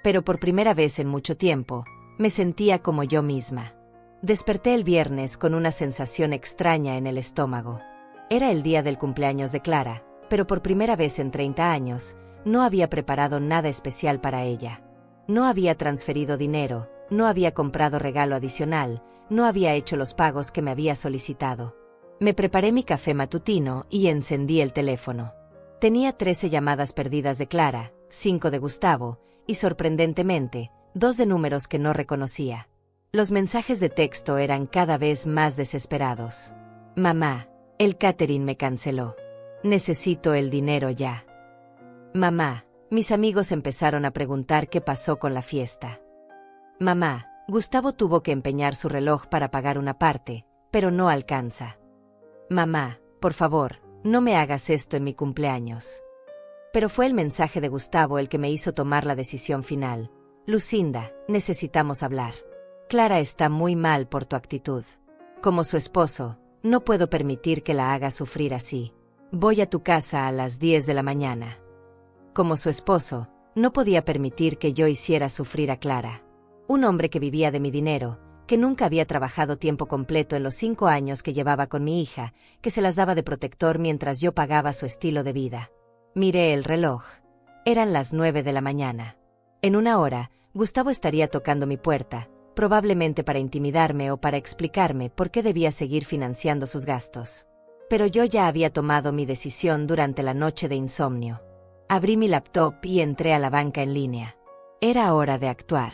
Pero por primera vez en mucho tiempo, me sentía como yo misma. Desperté el viernes con una sensación extraña en el estómago. Era el día del cumpleaños de Clara, pero por primera vez en 30 años, no había preparado nada especial para ella. No había transferido dinero, no había comprado regalo adicional, no había hecho los pagos que me había solicitado. Me preparé mi café matutino y encendí el teléfono. Tenía 13 llamadas perdidas de Clara, 5 de Gustavo, y sorprendentemente, 2 de números que no reconocía. Los mensajes de texto eran cada vez más desesperados. Mamá, el catering me canceló. Necesito el dinero ya. Mamá, mis amigos empezaron a preguntar qué pasó con la fiesta. Mamá, Gustavo tuvo que empeñar su reloj para pagar una parte, pero no alcanza. Mamá, por favor, no me hagas esto en mi cumpleaños. Pero fue el mensaje de Gustavo el que me hizo tomar la decisión final. Lucinda, necesitamos hablar. Clara está muy mal por tu actitud. Como su esposo, no puedo permitir que la hagas sufrir así. Voy a tu casa a las 10 de la mañana. Como su esposo, no podía permitir que yo hiciera sufrir a Clara. Un hombre que vivía de mi dinero, que nunca había trabajado tiempo completo en los 5 años que llevaba con mi hija, que se las daba de protector mientras yo pagaba su estilo de vida. Miré el reloj. Eran las 9 de la mañana. En una hora, Gustavo estaría tocando mi puerta, probablemente para intimidarme o para explicarme por qué debía seguir financiando sus gastos. Pero yo ya había tomado mi decisión durante la noche de insomnio. Abrí mi laptop y entré a la banca en línea. Era hora de actuar.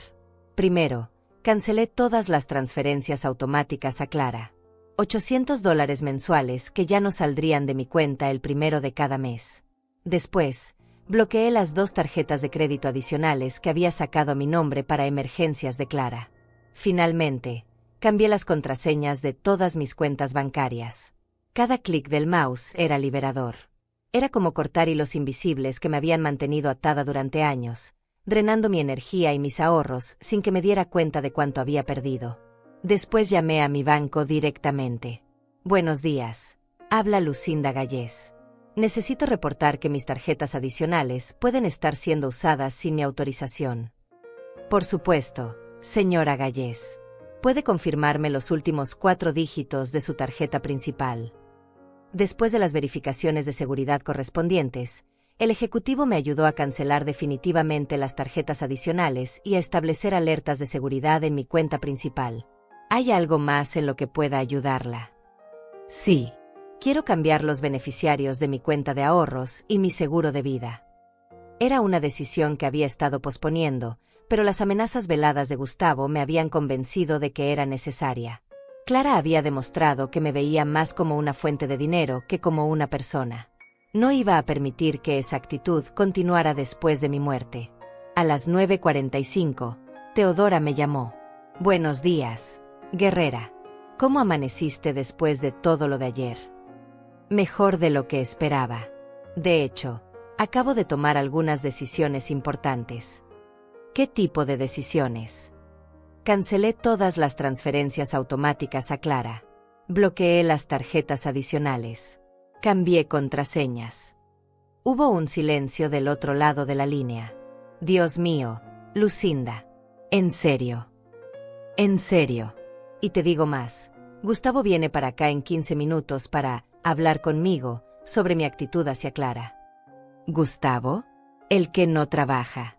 Primero, cancelé todas las transferencias automáticas a Clara. $800 mensuales que ya no saldrían de mi cuenta el primero de cada mes. Después, bloqueé las 2 tarjetas de crédito adicionales que había sacado a mi nombre para emergencias de Clara. Finalmente, cambié las contraseñas de todas mis cuentas bancarias. Cada clic del mouse era liberador. Era como cortar hilos invisibles que me habían mantenido atada durante años, drenando mi energía y mis ahorros sin que me diera cuenta de cuánto había perdido. Después llamé a mi banco directamente. Buenos días. Habla Lucinda Gallés. Necesito reportar que mis tarjetas adicionales pueden estar siendo usadas sin mi autorización. Por supuesto, señora Gallés. ¿Puede confirmarme los últimos 4 dígitos de su tarjeta principal? Después de las verificaciones de seguridad correspondientes, el ejecutivo me ayudó a cancelar definitivamente las tarjetas adicionales y a establecer alertas de seguridad en mi cuenta principal. ¿Hay algo más en lo que pueda ayudarla? Sí. Quiero cambiar los beneficiarios de mi cuenta de ahorros y mi seguro de vida. Era una decisión que había estado posponiendo, pero las amenazas veladas de Gustavo me habían convencido de que era necesaria. Clara había demostrado que me veía más como una fuente de dinero que como una persona. No iba a permitir que esa actitud continuara después de mi muerte. A las 9:45, Teodora me llamó. Buenos días, guerrera. ¿Cómo amaneciste después de todo lo de ayer? Mejor de lo que esperaba. De hecho, acabo de tomar algunas decisiones importantes. ¿Qué tipo de decisiones? Cancelé todas las transferencias automáticas a Clara. Bloqueé las tarjetas adicionales. Cambié contraseñas. Hubo un silencio del otro lado de la línea. Dios mío, Lucinda. ¿En serio? ¿En serio? Y te digo más. Gustavo viene para acá en 15 minutos para hablar conmigo sobre mi actitud hacia Clara. ¿Gustavo? El que no trabaja.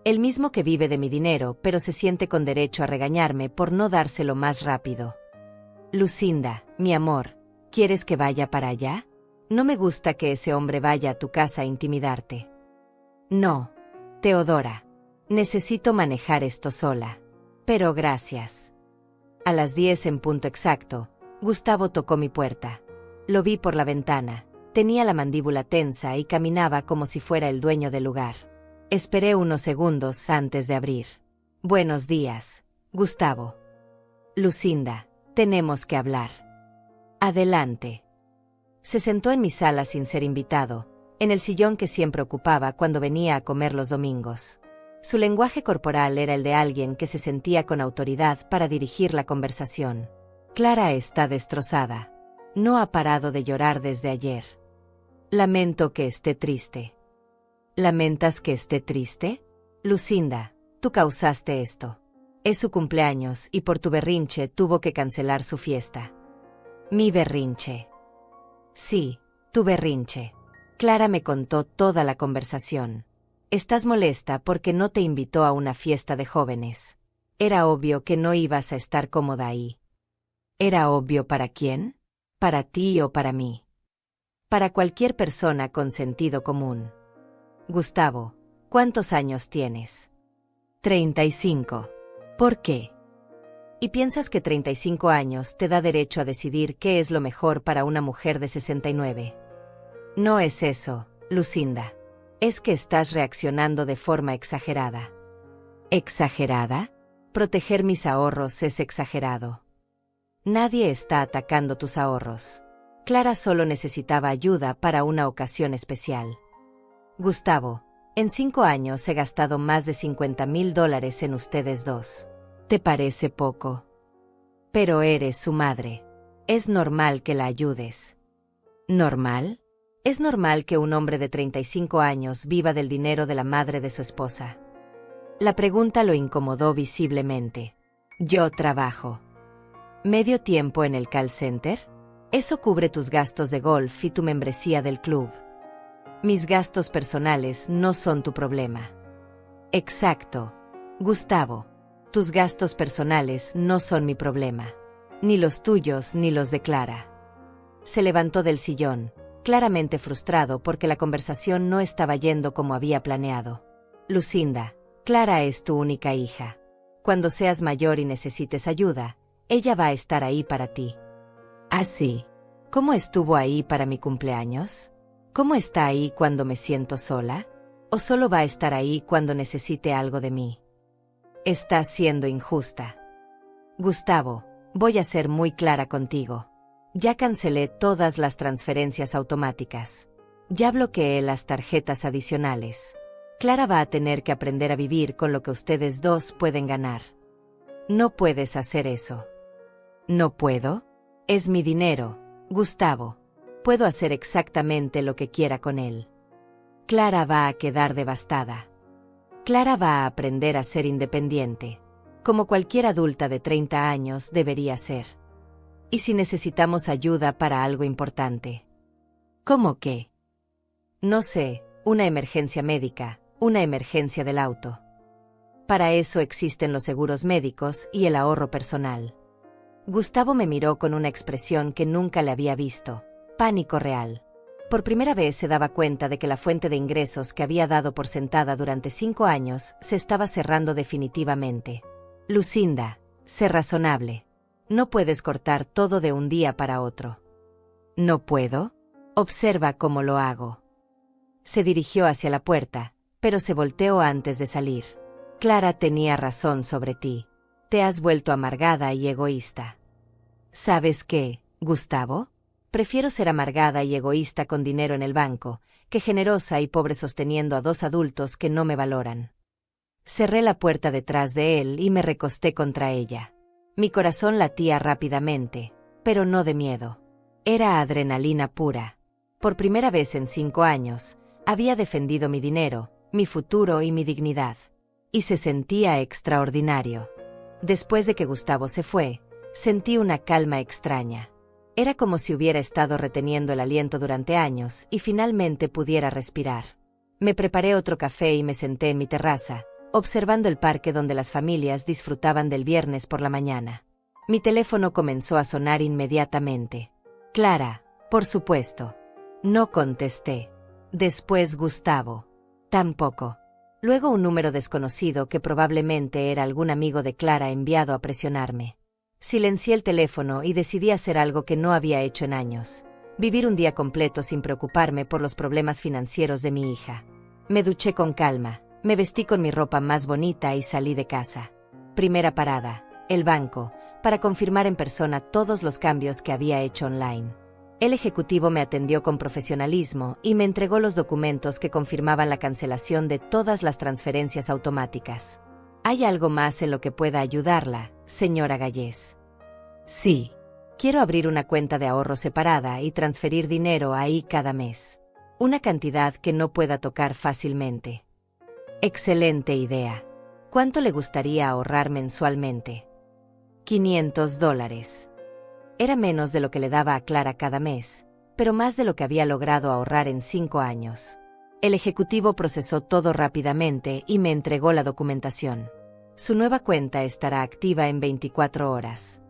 El mismo que vive de mi dinero, pero se siente con derecho a regañarme por no dárselo más rápido. Lucinda, mi amor, ¿quieres que vaya para allá? No me gusta que ese hombre vaya a tu casa a intimidarte. No, Teodora. Necesito manejar esto sola. Pero gracias. A las 10 en punto exacto, Gustavo tocó mi puerta. Lo vi por la ventana. Tenía la mandíbula tensa y caminaba como si fuera el dueño del lugar. Esperé unos segundos antes de abrir. Buenos días, Gustavo. Lucinda, tenemos que hablar. Adelante. Se sentó en mi sala sin ser invitado, en el sillón que siempre ocupaba cuando venía a comer los domingos. Su lenguaje corporal era el de alguien que se sentía con autoridad para dirigir la conversación. Clara está destrozada. No ha parado de llorar desde ayer. Lamento que esté triste. ¿Lamentas que esté triste? Lucinda, tú causaste esto. Es su cumpleaños y por tu berrinche tuvo que cancelar su fiesta. Mi berrinche. Sí, tu berrinche. Clara me contó toda la conversación. Estás molesta porque no te invitó a una fiesta de jóvenes. Era obvio que no ibas a estar cómoda ahí. ¿Era obvio para quién? ¿Para ti o para mí? Para cualquier persona con sentido común. Gustavo, ¿cuántos años tienes? 35. ¿Por qué? ¿Y piensas que 35 años te da derecho a decidir qué es lo mejor para una mujer de 69? No es eso, Lucinda. Es que estás reaccionando de forma exagerada. ¿Exagerada? Proteger mis ahorros es exagerado. Nadie está atacando tus ahorros. Clara solo necesitaba ayuda para una ocasión especial. Gustavo, en 5 años he gastado más de $50,000 en ustedes dos. ¿Te parece poco? Pero eres su madre. Es normal que la ayudes. ¿Normal? Es normal que un hombre de 35 años viva del dinero de la madre de su esposa. La pregunta lo incomodó visiblemente. Yo trabajo. ¿Medio tiempo en el call center? Eso cubre tus gastos de golf y tu membresía del club. Mis gastos personales no son tu problema. Exacto. Gustavo, tus gastos personales no son mi problema. Ni los tuyos ni los de Clara. Se levantó del sillón, claramente frustrado porque la conversación no estaba yendo como había planeado. Lucinda, Clara es tu única hija. Cuando seas mayor y necesites ayuda, ella va a estar ahí para ti. ¿Ah, sí? ¿Cómo estuvo ahí para mi cumpleaños? ¿Cómo está ahí cuando me siento sola? ¿O solo va a estar ahí cuando necesite algo de mí? Estás siendo injusta. Gustavo, voy a ser muy clara contigo. Ya cancelé todas las transferencias automáticas. Ya bloqueé las tarjetas adicionales. Clara va a tener que aprender a vivir con lo que ustedes dos pueden ganar. No puedes hacer eso. ¿No puedo? Es mi dinero, Gustavo. Puedo hacer exactamente lo que quiera con él. Clara va a quedar devastada. Clara va a aprender a ser independiente, como cualquier adulta de 30 años debería ser. ¿Y si necesitamos ayuda para algo importante? ¿Cómo qué? No sé, una emergencia médica, una emergencia del auto. Para eso existen los seguros médicos y el ahorro personal. Gustavo me miró con una expresión que nunca le había visto, pánico real. Por primera vez se daba cuenta de que la fuente de ingresos que había dado por sentada durante 5 años se estaba cerrando definitivamente. Lucinda, sé razonable. No puedes cortar todo de un día para otro. ¿No puedo? Observa cómo lo hago. Se dirigió hacia la puerta, pero se volteó antes de salir. Clara tenía razón sobre ti. Te has vuelto amargada y egoísta. ¿Sabes qué, Gustavo? Prefiero ser amargada y egoísta con dinero en el banco, que generosa y pobre sosteniendo a 2 adultos que no me valoran. Cerré la puerta detrás de él y me recosté contra ella. Mi corazón latía rápidamente, pero no de miedo. Era adrenalina pura. Por primera vez en 5 años, había defendido mi dinero, mi futuro y mi dignidad. Y se sentía extraordinario. Después de que Gustavo se fue, sentí una calma extraña. Era como si hubiera estado reteniendo el aliento durante años y finalmente pudiera respirar. Me preparé otro café y me senté en mi terraza, observando el parque donde las familias disfrutaban del viernes por la mañana. Mi teléfono comenzó a sonar inmediatamente. Clara, por supuesto. No contesté. Después Gustavo. Tampoco. Luego un número desconocido que probablemente era algún amigo de Clara enviado a presionarme. Silencié el teléfono y decidí hacer algo que no había hecho en años. Vivir un día completo sin preocuparme por los problemas financieros de mi hija. Me duché con calma, me vestí con mi ropa más bonita y salí de casa. Primera parada, el banco, para confirmar en persona todos los cambios que había hecho online. El ejecutivo me atendió con profesionalismo y me entregó los documentos que confirmaban la cancelación de todas las transferencias automáticas. ¿Hay algo más en lo que pueda ayudarla, señora Gallés? Sí. Quiero abrir una cuenta de ahorro separada y transferir dinero ahí cada mes. Una cantidad que no pueda tocar fácilmente. Excelente idea. ¿Cuánto le gustaría ahorrar mensualmente? $500. Era menos de lo que le daba a Clara cada mes, pero más de lo que había logrado ahorrar en 5 años. El ejecutivo procesó todo rápidamente y me entregó la documentación. Su nueva cuenta estará activa en 24 horas.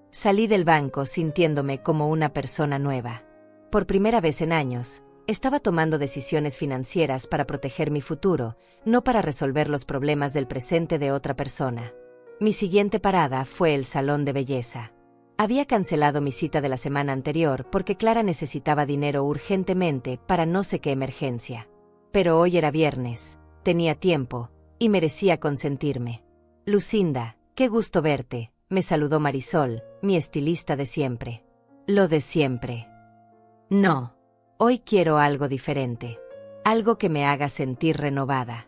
Salí del banco sintiéndome como una persona nueva. Por primera vez en años, estaba tomando decisiones financieras para proteger mi futuro, no para resolver los problemas del presente de otra persona. Mi siguiente parada fue el salón de belleza. Había cancelado mi cita de la semana anterior porque Clara necesitaba dinero urgentemente para no sé qué emergencia. Pero hoy era viernes, tenía tiempo, y merecía consentirme. Lucinda, qué gusto verte, me saludó Marisol, mi estilista de siempre. Lo de siempre. No. Hoy quiero algo diferente. Algo que me haga sentir renovada.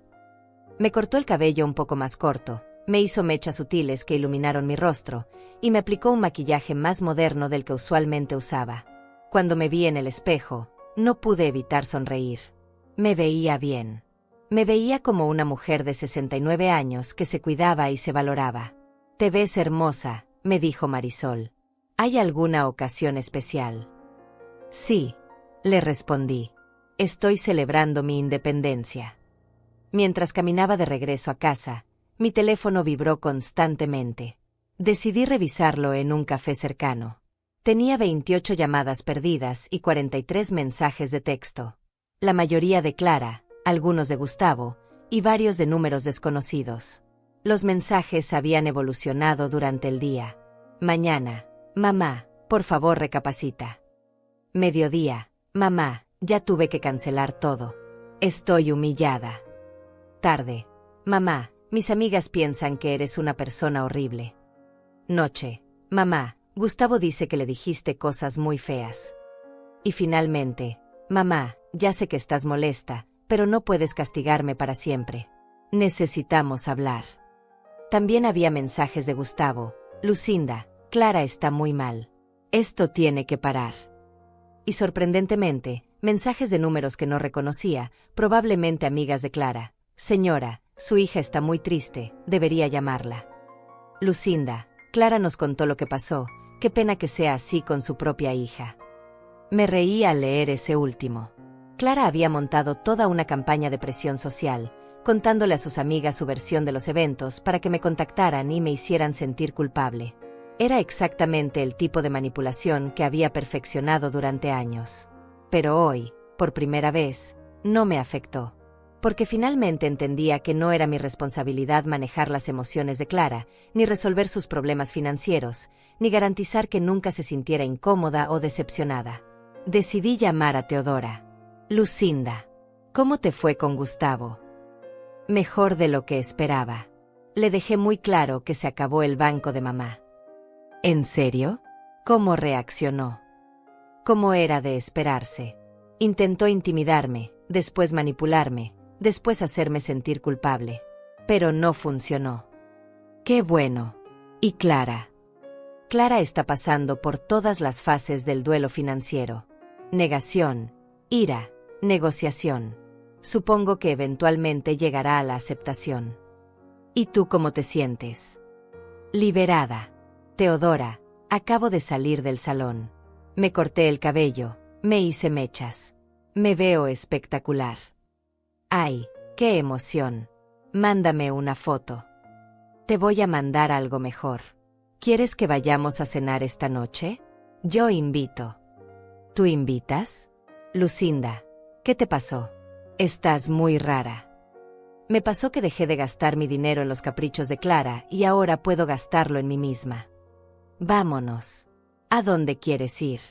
Me cortó el cabello un poco más corto, me hizo mechas sutiles que iluminaron mi rostro, y me aplicó un maquillaje más moderno del que usualmente usaba. Cuando me vi en el espejo, no pude evitar sonreír. Me veía bien. Me veía como una mujer de 69 años que se cuidaba y se valoraba. Te ves hermosa, me dijo Marisol. ¿Hay alguna ocasión especial? Sí, le respondí. Estoy celebrando mi independencia. Mientras caminaba de regreso a casa, mi teléfono vibró constantemente. Decidí revisarlo en un café cercano. Tenía 28 llamadas perdidas y 43 mensajes de texto. La mayoría de Clara, algunos de Gustavo, y varios de números desconocidos. Los mensajes habían evolucionado durante el día. Mañana, mamá, por favor recapacita. Mediodía, mamá, ya tuve que cancelar todo. Estoy humillada. Tarde, mamá, mis amigas piensan que eres una persona horrible. Noche, mamá, Gustavo dice que le dijiste cosas muy feas. Y finalmente, mamá, ya sé que estás molesta, pero no puedes castigarme para siempre. Necesitamos hablar. También había mensajes de Gustavo. Lucinda, Clara está muy mal. Esto tiene que parar. Y sorprendentemente, mensajes de números que no reconocía, probablemente amigas de Clara. Señora, su hija está muy triste, debería llamarla. Lucinda, Clara nos contó lo que pasó, qué pena que sea así con su propia hija. Me reí al leer ese último. Clara había montado toda una campaña de presión social, contándole a sus amigas su versión de los eventos para que me contactaran y me hicieran sentir culpable. Era exactamente el tipo de manipulación que había perfeccionado durante años. Pero hoy, por primera vez, no me afectó. Porque finalmente entendía que no era mi responsabilidad manejar las emociones de Clara, ni resolver sus problemas financieros, ni garantizar que nunca se sintiera incómoda o decepcionada. Decidí llamar a Teodora. Lucinda, ¿cómo te fue con Gustavo? Mejor de lo que esperaba. Le dejé muy claro que se acabó el banco de mamá. ¿En serio? ¿Cómo reaccionó? Como era de esperarse. Intentó intimidarme, después manipularme, después hacerme sentir culpable. Pero no funcionó. ¡Qué bueno! ¿Y Clara? Clara está pasando por todas las fases del duelo financiero. Negación, ira, negociación. Supongo que eventualmente llegará a la aceptación. ¿Y tú cómo te sientes? Liberada. Teodora, acabo de salir del salón. Me corté el cabello, me hice mechas. Me veo espectacular. ¡Ay, qué emoción! Mándame una foto. Te voy a mandar algo mejor. ¿Quieres que vayamos a cenar esta noche? Yo invito. ¿Tú invitas? Lucinda, ¿qué te pasó? Estás muy rara. Me pasó que dejé de gastar mi dinero en los caprichos de Clara y ahora puedo gastarlo en mí misma. Vámonos. ¿A dónde quieres ir?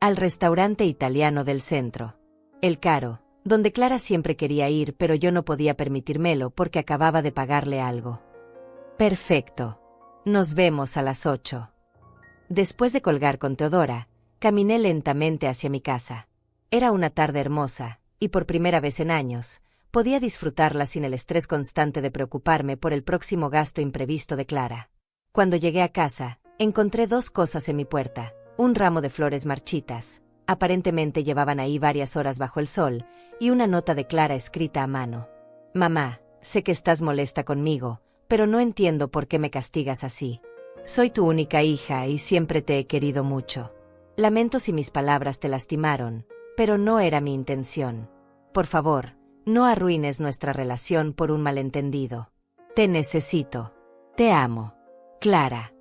Al restaurante italiano del centro. El Caro, donde Clara siempre quería ir pero yo no podía permitírmelo porque acababa de pagarle algo. Perfecto. Nos vemos a las 8. Después de colgar con Teodora, caminé lentamente hacia mi casa. Era una tarde hermosa, y por primera vez en años, podía disfrutarla sin el estrés constante de preocuparme por el próximo gasto imprevisto de Clara. Cuando llegué a casa, encontré dos cosas en mi puerta, un ramo de flores marchitas, aparentemente llevaban ahí varias horas bajo el sol, y una nota de Clara escrita a mano. Mamá, sé que estás molesta conmigo, pero no entiendo por qué me castigas así. Soy tu única hija y siempre te he querido mucho. Lamento si mis palabras te lastimaron, pero no era mi intención. Por favor, no arruines nuestra relación por un malentendido. Te necesito. Te amo. Clara.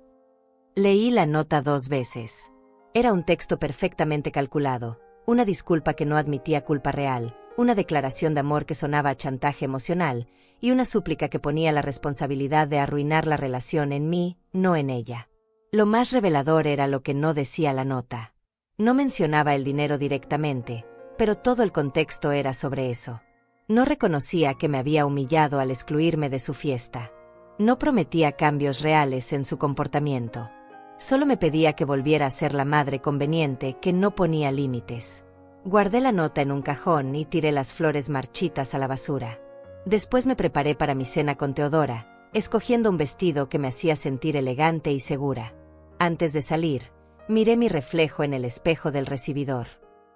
Leí la nota 2 veces. Era un texto perfectamente calculado, una disculpa que no admitía culpa real, una declaración de amor que sonaba a chantaje emocional, y una súplica que ponía la responsabilidad de arruinar la relación en mí, no en ella. Lo más revelador era lo que no decía la nota. No mencionaba el dinero directamente, pero todo el contexto era sobre eso. No reconocía que me había humillado al excluirme de su fiesta. No prometía cambios reales en su comportamiento. Solo me pedía que volviera a ser la madre conveniente que no ponía límites. Guardé la nota en un cajón y tiré las flores marchitas a la basura. Después me preparé para mi cena con Teodora, escogiendo un vestido que me hacía sentir elegante y segura. Antes de salir, miré mi reflejo en el espejo del recibidor.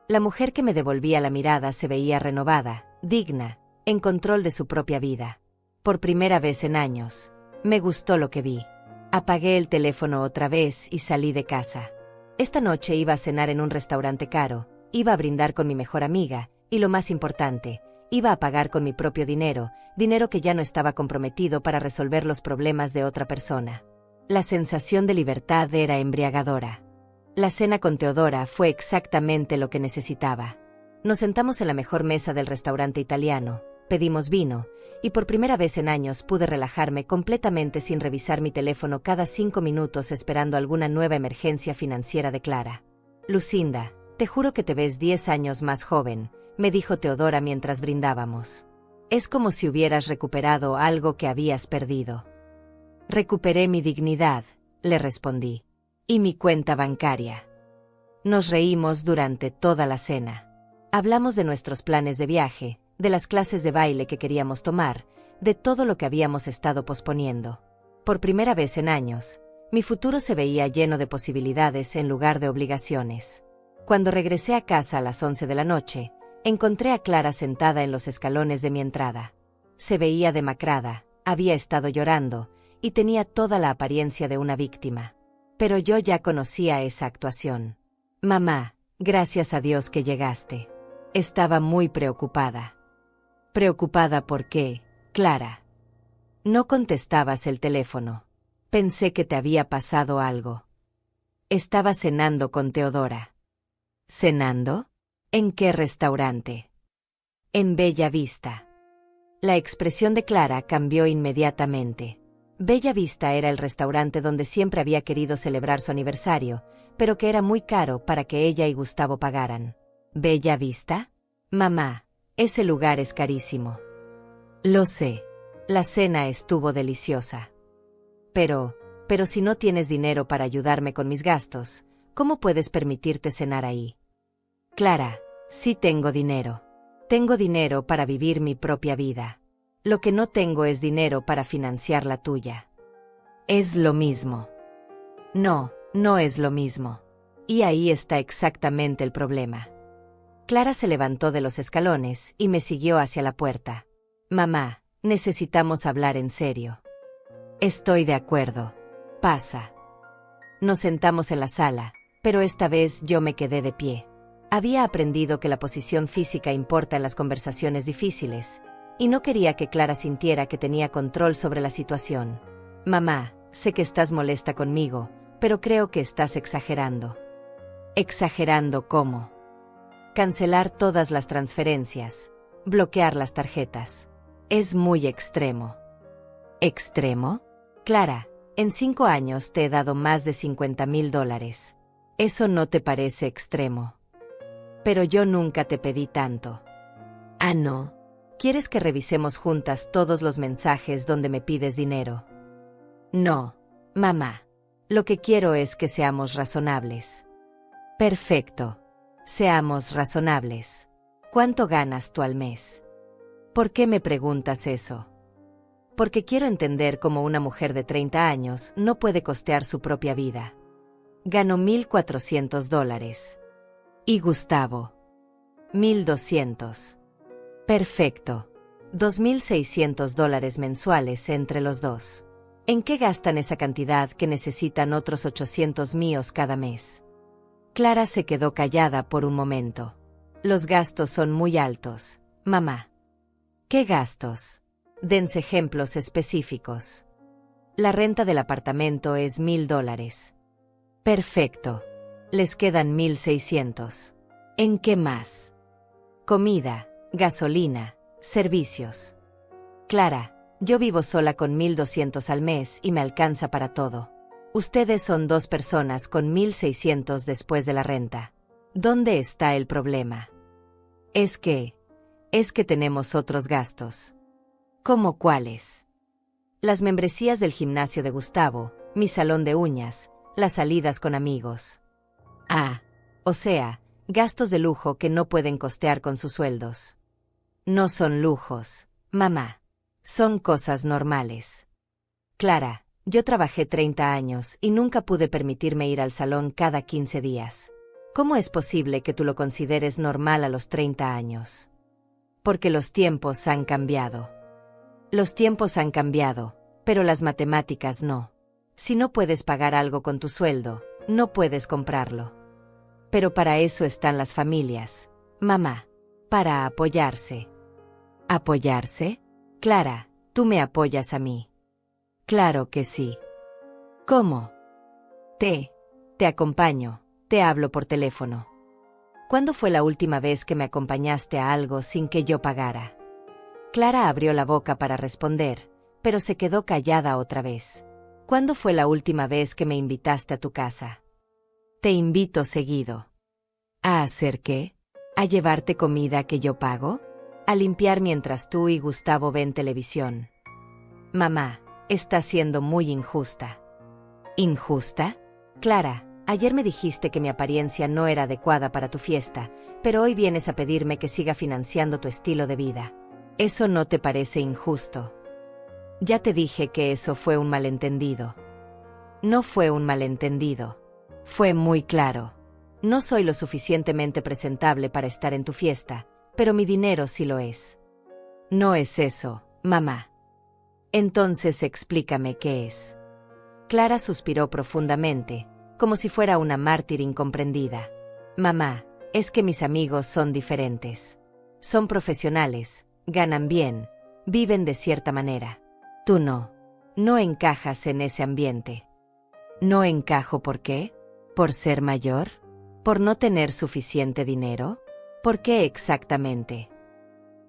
La mujer que me devolvía la mirada se veía renovada, digna, en control de su propia vida. Por primera vez en años, me gustó lo que vi. Apagué el teléfono otra vez y salí de casa. Esta noche iba a cenar en un restaurante caro, iba a brindar con mi mejor amiga, Y lo más importante, iba a pagar con mi propio dinero, dinero que ya no estaba comprometido para resolver los problemas de otra persona. La sensación de libertad era embriagadora. La cena con Teodora fue exactamente lo que necesitaba. Nos sentamos en la mejor mesa del restaurante italiano, pedimos vino, y por primera vez en años pude relajarme completamente sin revisar mi teléfono cada 5 minutos esperando alguna nueva emergencia financiera de Clara. Lucinda, te juro que te ves 10 años más joven, me dijo Teodora mientras brindábamos. Es como si hubieras recuperado algo que habías perdido. Recuperé mi dignidad, le respondí. Y mi cuenta bancaria. Nos reímos durante toda la cena. Hablamos de nuestros planes de viaje, de las clases de baile que queríamos tomar, de todo lo que habíamos estado posponiendo. Por primera vez en años, mi futuro se veía lleno de posibilidades en lugar de obligaciones. Cuando regresé a casa a las 11 de la noche, encontré a Clara sentada en los escalones de mi entrada. Se veía demacrada, había estado llorando, y tenía toda la apariencia de una víctima. Pero yo ya conocía esa actuación. Mamá, gracias a Dios que llegaste. Estaba muy preocupada. ¿Preocupada por qué, Clara? No contestabas el teléfono. Pensé que te había pasado algo. Estaba cenando con Teodora. ¿Cenando? ¿En qué restaurante? En Bella Vista. La expresión de Clara cambió inmediatamente. Bella Vista era el restaurante donde siempre había querido celebrar su aniversario, pero que era muy caro para que ella y Gustavo pagaran. ¿Bella Vista? Mamá, ese lugar es carísimo. Lo sé. La cena estuvo deliciosa. Pero si no tienes dinero para ayudarme con mis gastos, ¿cómo puedes permitirte cenar ahí? Clara, sí tengo dinero. Tengo dinero para vivir mi propia vida. Lo que no tengo es dinero para financiar la tuya. Es lo mismo. No, no es lo mismo. Y ahí está exactamente el problema. Clara se levantó de los escalones y me siguió hacia la puerta. Mamá, necesitamos hablar en serio. Estoy de acuerdo. Pasa. Nos sentamos en la sala, pero esta vez yo me quedé de pie. Había aprendido que la posición física importa en las conversaciones difíciles, y no quería que Clara sintiera que tenía control sobre la situación. Mamá, sé que estás molesta conmigo, pero creo que estás exagerando. ¿Exagerando cómo? Cancelar todas las transferencias, bloquear las tarjetas. Es muy extremo. ¿Extremo? Clara, en 5 años te he dado más de $50,000. ¿Eso no te parece extremo? Pero yo nunca te pedí tanto. Ah, ¿no? ¿Quieres que revisemos juntas todos los mensajes donde me pides dinero? No, mamá. Lo que quiero es que seamos razonables. Perfecto. Seamos razonables. ¿Cuánto ganas tú al mes? ¿Por qué me preguntas eso? Porque quiero entender cómo una mujer de 30 años no puede costear su propia vida. Gano $1,400. ¿Y Gustavo? 1,200. Perfecto. $2,600 mensuales entre los dos. ¿En qué gastan esa cantidad que necesitan otros 800 míos cada mes? Clara se quedó callada por un momento. Los gastos son muy altos, mamá. ¿Qué gastos? Dense ejemplos específicos. La renta del apartamento es $1,000. Perfecto. Les quedan 1,600. ¿En qué más? Comida, gasolina, servicios. Clara, yo vivo sola con 1,200 al mes y me alcanza para todo. Ustedes son 2 personas con 1,600 después de la renta. ¿Dónde está el problema? Es que tenemos otros gastos. ¿Cómo cuáles? Las membresías del gimnasio de Gustavo, mi salón de uñas, las salidas con amigos. Ah, o sea, gastos de lujo que no pueden costear con sus sueldos. No son lujos, mamá. Son cosas normales. Clara, yo trabajé 30 años y nunca pude permitirme ir al salón cada 15 días. ¿Cómo es posible que tú lo consideres normal a los 30 años? Porque los tiempos han cambiado. Los tiempos han cambiado, pero las matemáticas no. Si no puedes pagar algo con tu sueldo, no puedes comprarlo. Pero para eso están las familias, mamá. para apoyarse. ¿Apoyarse? Clara, tú me apoyas a mí. Claro que sí. ¿Cómo? Te acompaño, te hablo por teléfono. ¿Cuándo fue la última vez que me acompañaste a algo sin que yo pagara? Clara abrió la boca para responder, pero se quedó callada otra vez. ¿Cuándo fue la última vez que me invitaste a tu casa? Te invito seguido. ¿A hacer qué? ¿A llevarte comida que yo pago? ¿A limpiar mientras tú y Gustavo ven televisión? Mamá, estás siendo muy injusta. ¿Injusta? Clara, ayer me dijiste que mi apariencia no era adecuada para tu fiesta, pero hoy vienes a pedirme que siga financiando tu estilo de vida. ¿Eso no te parece injusto? Ya te dije que eso fue un malentendido. No fue un malentendido. Fue muy claro. No soy lo suficientemente presentable para estar en tu fiesta, pero mi dinero sí lo es. No es eso, mamá. Entonces explícame qué es. Clara suspiró profundamente, como si fuera una mártir incomprendida. Mamá, es que mis amigos son diferentes. Son profesionales, ganan bien, viven de cierta manera. Tú no. No encajas en ese ambiente. ¿No encajo por qué? ¿Por ser mayor? ¿Por no tener suficiente dinero? ¿Por qué exactamente?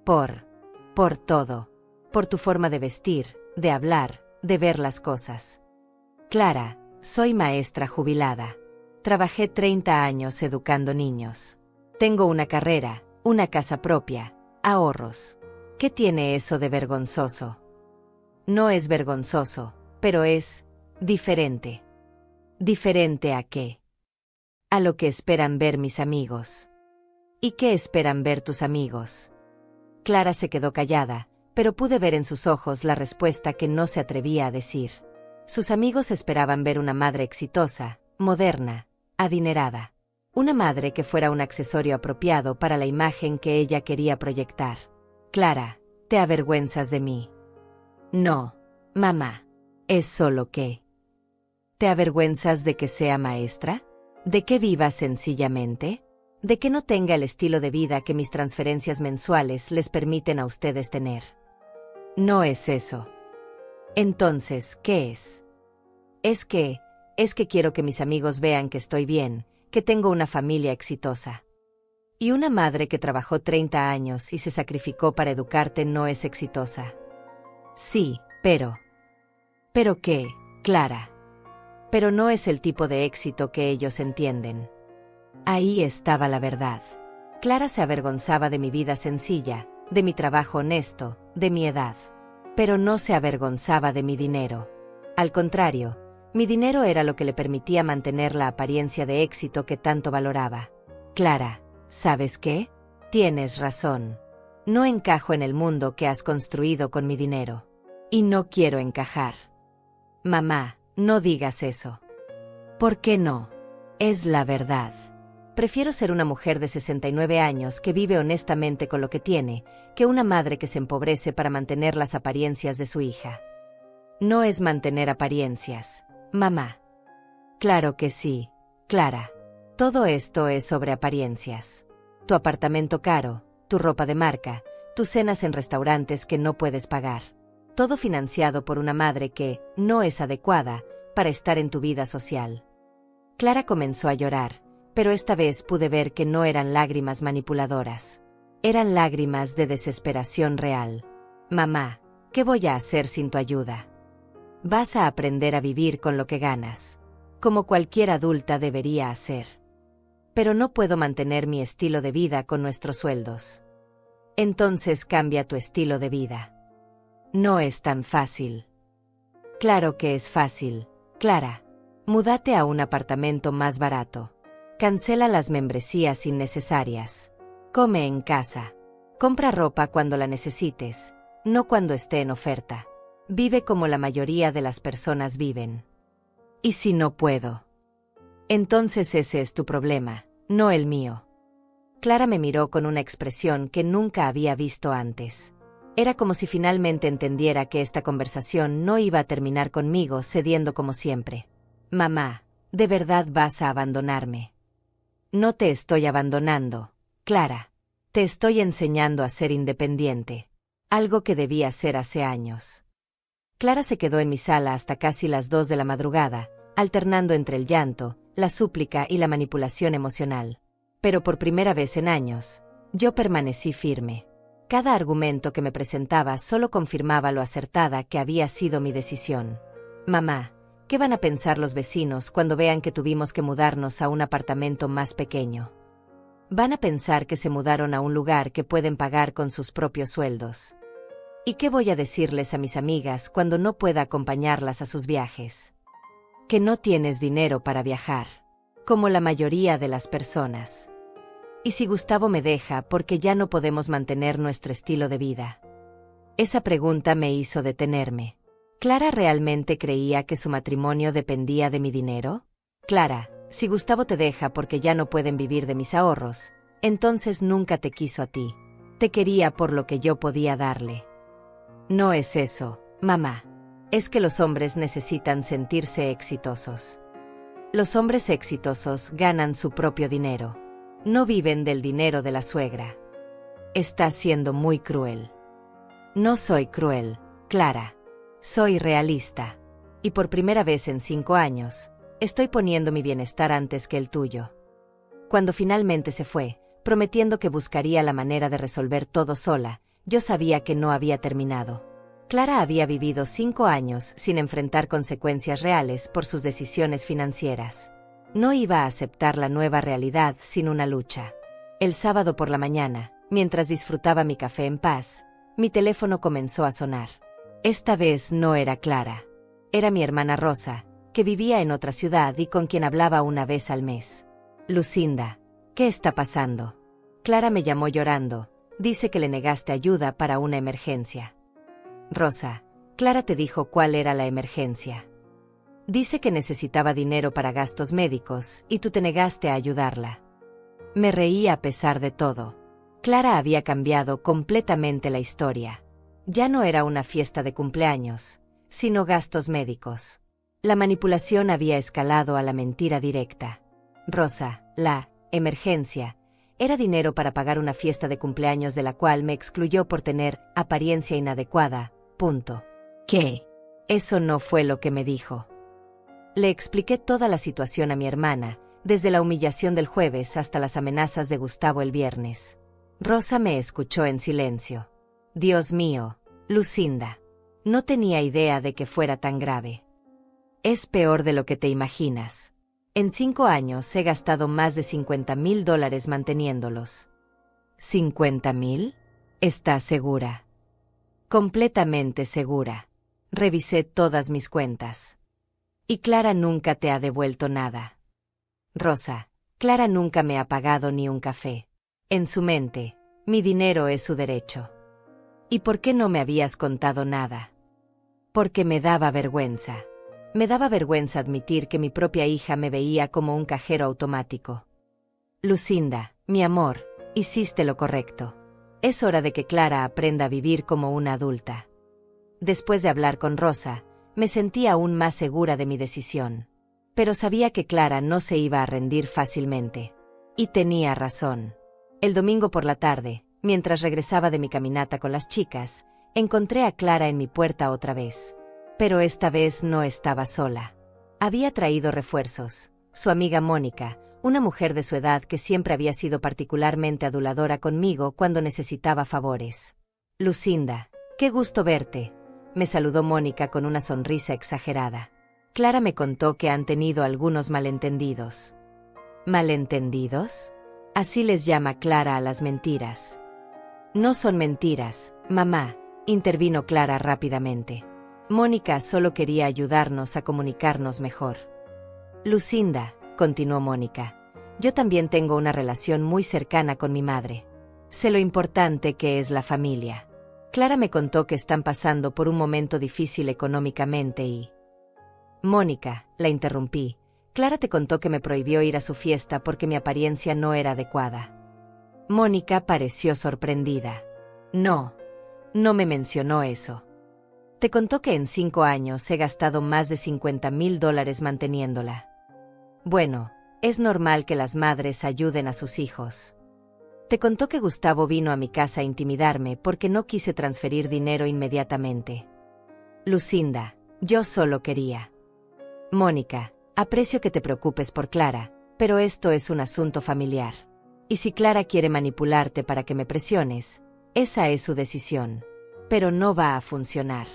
Por todo. Por tu forma de vestir, de hablar, de ver las cosas. Clara, soy maestra jubilada. Trabajé 30 años educando niños. Tengo una carrera, una casa propia, ahorros. ¿Qué tiene eso de vergonzoso? No es vergonzoso, pero es diferente. ¿Diferente a qué? A lo que esperan ver mis amigos. ¿Y qué esperan ver tus amigos? Clara se quedó callada, pero pude ver en sus ojos la respuesta que no se atrevía a decir. Sus amigos esperaban ver una madre exitosa, moderna, adinerada. Una madre que fuera un accesorio apropiado para la imagen que ella quería proyectar. Clara, te avergüenzas de mí. No, mamá. Es solo que... ¿Te avergüenzas de que sea maestra? ¿De que viva sencillamente? ¿De que no tenga el estilo de vida que mis transferencias mensuales les permiten a ustedes tener? No es eso. Entonces, ¿qué es? Es que quiero que mis amigos vean que estoy bien, que tengo una familia exitosa. Y una madre que trabajó 30 años y se sacrificó para educarte no es exitosa. Sí, pero... ¿Pero qué, Clara? Pero no es el tipo de éxito que ellos entienden. Ahí estaba la verdad. Clara se avergonzaba de mi vida sencilla, de mi trabajo honesto, de mi edad. Pero no se avergonzaba de mi dinero. Al contrario, mi dinero era lo que le permitía mantener la apariencia de éxito que tanto valoraba. Clara, ¿sabes qué? Tienes razón. No encajo en el mundo que has construido con mi dinero. Y no quiero encajar. Mamá, no digas eso. ¿Por qué no? Es la verdad. Prefiero ser una mujer de 69 años que vive honestamente con lo que tiene, que una madre que se empobrece para mantener las apariencias de su hija. No es mantener apariencias, mamá. Claro que sí, Clara. Todo esto es sobre apariencias. Tu apartamento caro, tu ropa de marca, tus cenas en restaurantes que no puedes pagar. Todo financiado por una madre que no es adecuada para estar en tu vida social. Clara comenzó a llorar, pero esta vez pude ver que no eran lágrimas manipuladoras. Eran lágrimas de desesperación real. Mamá, ¿qué voy a hacer sin tu ayuda? Vas a aprender a vivir con lo que ganas, como cualquier adulta debería hacer. Pero no puedo mantener mi estilo de vida con nuestros sueldos. Entonces cambia tu estilo de vida. No es tan fácil. Claro que es fácil, Clara. Múdate a un apartamento más barato. Cancela las membresías innecesarias. Come en casa. Compra ropa cuando la necesites, no cuando esté en oferta. Vive como la mayoría de las personas viven. ¿Y si no puedo? Entonces ese es tu problema, no el mío. Clara me miró con una expresión que nunca había visto antes. Era como si finalmente entendiera que esta conversación no iba a terminar conmigo cediendo como siempre. Mamá, ¿de verdad vas a abandonarme? No te estoy abandonando, Clara. Te estoy enseñando a ser independiente. Algo que debí hacer hace años. Clara se quedó en mi sala hasta casi las 2 de la madrugada, alternando entre el llanto, la súplica y la manipulación emocional. Pero por primera vez en años, yo permanecí firme. Cada argumento que me presentaba solo confirmaba lo acertada que había sido mi decisión. Mamá, ¿qué van a pensar los vecinos cuando vean que tuvimos que mudarnos a un apartamento más pequeño? Van a pensar que se mudaron a un lugar que pueden pagar con sus propios sueldos. ¿Y qué voy a decirles a mis amigas cuando no pueda acompañarlas a sus viajes? Que no tienes dinero para viajar, como la mayoría de las personas. ¿Y si Gustavo me deja porque ya no podemos mantener nuestro estilo de vida? Esa pregunta me hizo detenerme. ¿Clara realmente creía que su matrimonio dependía de mi dinero? Clara, si Gustavo te deja porque ya no pueden vivir de mis ahorros, entonces nunca te quiso a ti. Te quería por lo que yo podía darle. No es eso, mamá. Es que los hombres necesitan sentirse exitosos. Los hombres exitosos ganan su propio dinero. No viven del dinero de la suegra. Estás siendo muy cruel. No soy cruel, Clara. Soy realista. Y por primera vez en 5 años, estoy poniendo mi bienestar antes que el tuyo. Cuando finalmente se fue, prometiendo que buscaría la manera de resolver todo sola, yo sabía que no había terminado. Clara había vivido 5 años sin enfrentar consecuencias reales por sus decisiones financieras. No iba a aceptar la nueva realidad sin una lucha. El sábado por la mañana, mientras disfrutaba mi café en paz, mi teléfono comenzó a sonar. Esta vez no era Clara. Era mi hermana Rosa, que vivía en otra ciudad y con quien hablaba una vez al mes. Lucinda, ¿qué está pasando? Clara me llamó llorando. Dice que le negaste ayuda para una emergencia. Rosa, Clara te dijo cuál era la emergencia. Dice que necesitaba dinero para gastos médicos y tú te negaste a ayudarla. Me reí a pesar de todo. Clara había cambiado completamente la historia. Ya no era una fiesta de cumpleaños, sino gastos médicos. La manipulación había escalado a la mentira directa. Rosa, la emergencia, era dinero para pagar una fiesta de cumpleaños de la cual me excluyó por tener apariencia inadecuada, punto. ¿Qué? Eso no fue lo que me dijo. Le expliqué toda la situación a mi hermana, desde la humillación del jueves hasta las amenazas de Gustavo el viernes. Rosa me escuchó en silencio. Dios mío, Lucinda. No tenía idea de que fuera tan grave. Es peor de lo que te imaginas. En 5 años he gastado más de $50,000 manteniéndolos. ¿50,000? ¿Estás segura? Completamente segura. Revisé todas mis cuentas. Y Clara nunca te ha devuelto nada. Rosa, Clara nunca me ha pagado ni un café. En su mente, mi dinero es su derecho. ¿Y por qué no me habías contado nada? Porque me daba vergüenza. Me daba vergüenza admitir que mi propia hija me veía como un cajero automático. Lucinda, mi amor, hiciste lo correcto. Es hora de que Clara aprenda a vivir como una adulta. Después de hablar con Rosa, me sentí aún más segura de mi decisión. Pero sabía que Clara no se iba a rendir fácilmente. Y tenía razón. El domingo por la tarde, mientras regresaba de mi caminata con las chicas, encontré a Clara en mi puerta otra vez. Pero esta vez no estaba sola. Había traído refuerzos. Su amiga Mónica, una mujer de su edad que siempre había sido particularmente aduladora conmigo cuando necesitaba favores. Lucinda, qué gusto verte, me saludó Mónica con una sonrisa exagerada. Clara me contó que han tenido algunos malentendidos. ¿Malentendidos? Así les llama Clara a las mentiras. No son mentiras, mamá, intervino Clara rápidamente. Mónica solo quería ayudarnos a comunicarnos mejor. Lucinda, continuó Mónica, yo también tengo una relación muy cercana con mi madre. Sé lo importante que es la familia. Clara me contó que están pasando por un momento difícil económicamente y... Mónica, la interrumpí, Clara te contó que me prohibió ir a su fiesta porque mi apariencia no era adecuada. Mónica pareció sorprendida. No me mencionó eso. Te contó que en 5 años he gastado más de $50,000 manteniéndola. Bueno, es normal que las madres ayuden a sus hijos. Te contó que Gustavo vino a mi casa a intimidarme porque no quise transferir dinero inmediatamente. Lucinda, yo solo quería. Mónica, aprecio que te preocupes por Clara, pero esto es un asunto familiar. Y si Clara quiere manipularte para que me presiones, esa es su decisión. Pero no va a funcionar.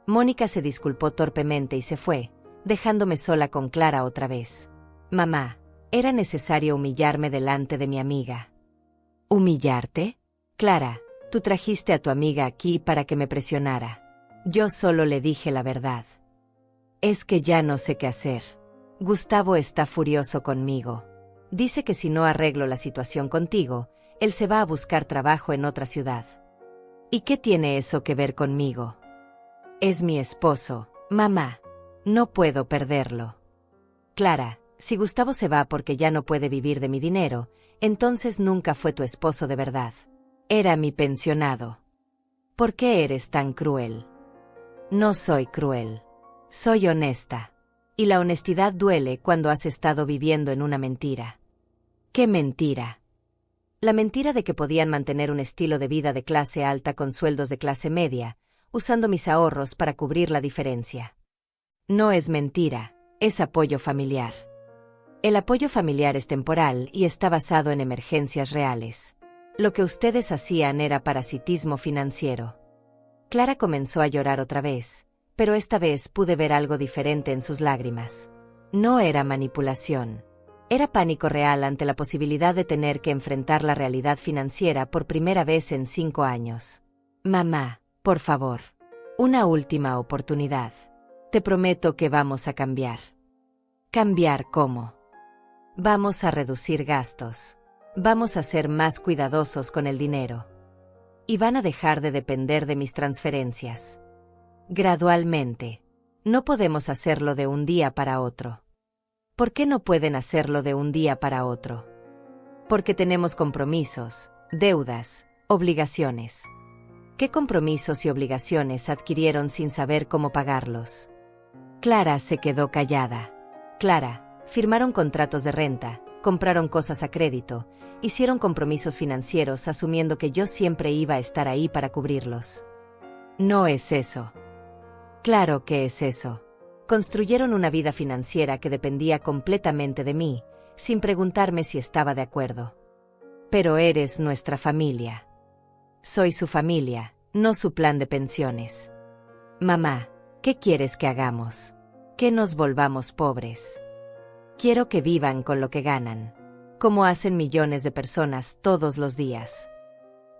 Mónica se disculpó torpemente y se fue, dejándome sola con Clara otra vez. Mamá, era necesario humillarme delante de mi amiga. ¿Humillarte? Clara, tú trajiste a tu amiga aquí para que me presionara. Yo solo le dije la verdad. Es que ya no sé qué hacer. Gustavo está furioso conmigo. Dice que si no arreglo la situación contigo, él se va a buscar trabajo en otra ciudad. ¿Y qué tiene eso que ver conmigo? Es mi esposo, mamá. No puedo perderlo. Clara, si Gustavo se va porque ya no puede vivir de mi dinero, entonces nunca fue tu esposo de verdad. Era mi pensionado. ¿Por qué eres tan cruel? No soy cruel. Soy honesta. Y la honestidad duele cuando has estado viviendo en una mentira. ¿Qué mentira? La mentira de que podían mantener un estilo de vida de clase alta con sueldos de clase media, usando mis ahorros para cubrir la diferencia. No es mentira, es apoyo familiar. El apoyo familiar es temporal y está basado en emergencias reales. Lo que ustedes hacían era parasitismo financiero. Clara comenzó a llorar otra vez, pero esta vez pude ver algo diferente en sus lágrimas. No era manipulación. Era pánico real ante la posibilidad de tener que enfrentar la realidad financiera por primera vez en 5 años. Mamá, por favor. Una última oportunidad. Te prometo que vamos a cambiar. ¿Cambiar cómo? Vamos a reducir gastos. Vamos a ser más cuidadosos con el dinero. Y van a dejar de depender de mis transferencias. Gradualmente. No podemos hacerlo de un día para otro. ¿Por qué no pueden hacerlo de un día para otro? Porque tenemos compromisos, deudas, obligaciones. ¿Qué compromisos y obligaciones adquirieron sin saber cómo pagarlos? Clara se quedó callada. Clara, firmaron contratos de renta, compraron cosas a crédito, hicieron compromisos financieros asumiendo que yo siempre iba a estar ahí para cubrirlos. No es eso. Claro que es eso. Construyeron una vida financiera que dependía completamente de mí, sin preguntarme si estaba de acuerdo. Pero eres nuestra familia. Soy su familia, no su plan de pensiones. Mamá, ¿qué quieres que hagamos? Que nos volvamos pobres. Quiero que vivan con lo que ganan, como hacen millones de personas todos los días.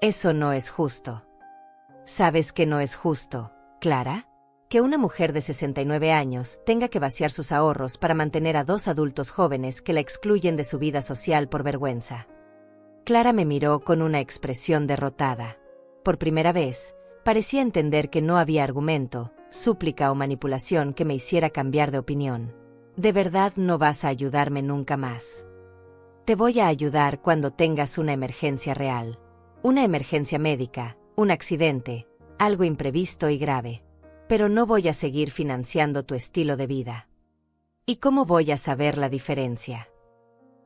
Eso no es justo. ¿Sabes que no es justo, Clara? Que una mujer de 69 años tenga que vaciar sus ahorros para mantener a 2 adultos jóvenes que la excluyen de su vida social por vergüenza. Clara me miró con una expresión derrotada. Por primera vez, parecía entender que no había argumento, súplica o manipulación que me hiciera cambiar de opinión. De verdad no vas a ayudarme nunca más. Te voy a ayudar cuando tengas una emergencia real. Una emergencia médica, un accidente, algo imprevisto y grave. Pero no voy a seguir financiando tu estilo de vida. ¿Y cómo voy a saber la diferencia?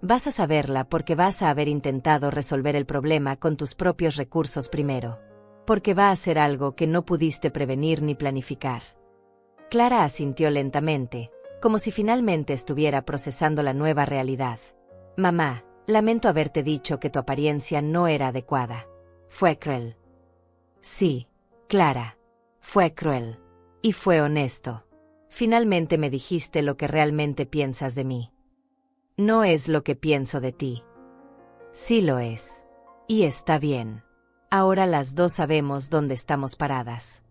Vas a saberla porque vas a haber intentado resolver el problema con tus propios recursos primero. Porque va a ser algo que no pudiste prevenir ni planificar. Clara asintió lentamente, como si finalmente estuviera procesando la nueva realidad. Mamá, lamento haberte dicho que tu apariencia no era adecuada. Fue cruel. Sí, Clara, fue cruel. Y fue honesto. Finalmente me dijiste lo que realmente piensas de mí. No es lo que pienso de ti. Sí lo es. Y está bien. Ahora las dos sabemos dónde estamos paradas.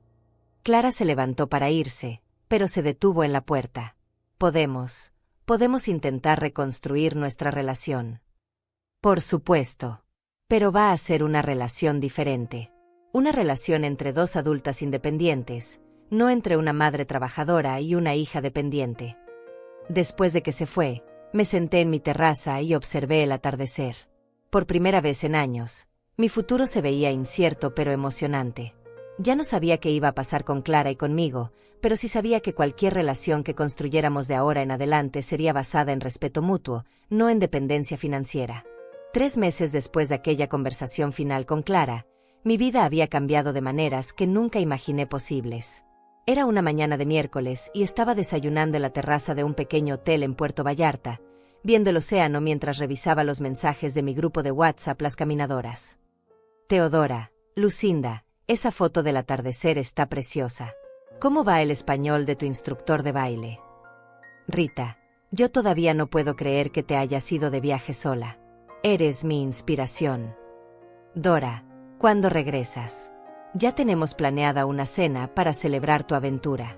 Clara se levantó para irse, pero se detuvo en la puerta. Podemos intentar reconstruir nuestra relación. Por supuesto. Pero va a ser una relación diferente. Una relación entre 2 adultas independientes, no entre una madre trabajadora y una hija dependiente. Después de que se fue, me senté en mi terraza y observé el atardecer. Por primera vez en años, mi futuro se veía incierto pero emocionante. Ya no sabía qué iba a pasar con Clara y conmigo, pero sí sabía que cualquier relación que construyéramos de ahora en adelante sería basada en respeto mutuo, no en dependencia financiera. 3 meses después de aquella conversación final con Clara, mi vida había cambiado de maneras que nunca imaginé posibles. Era una mañana de miércoles y estaba desayunando en la terraza de un pequeño hotel en Puerto Vallarta, viendo el océano mientras revisaba los mensajes de mi grupo de WhatsApp Las Caminadoras. Teodora, Lucinda, esa foto del atardecer está preciosa. ¿Cómo va el español de tu instructor de baile? Rita, yo todavía no puedo creer que te hayas ido de viaje sola. Eres mi inspiración. Dora, ¿cuándo regresas? Ya tenemos planeada una cena para celebrar tu aventura.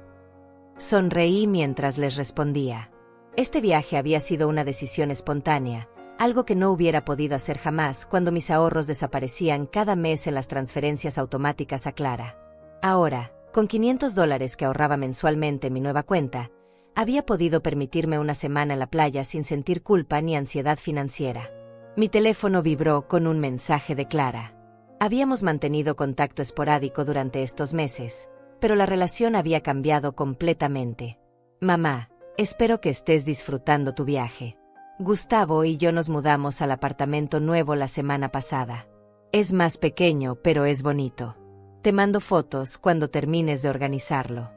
Sonreí mientras les respondía. Este viaje había sido una decisión espontánea, algo que no hubiera podido hacer jamás cuando mis ahorros desaparecían cada mes en las transferencias automáticas a Clara. Ahora, con $500 que ahorraba mensualmente en mi nueva cuenta, había podido permitirme una semana en la playa sin sentir culpa ni ansiedad financiera. Mi teléfono vibró con un mensaje de Clara. Habíamos mantenido contacto esporádico durante estos meses, pero la relación había cambiado completamente. Mamá, espero que estés disfrutando tu viaje. Gustavo y yo nos mudamos al apartamento nuevo la semana pasada. Es más pequeño, pero es bonito. Te mando fotos cuando termines de organizarlo.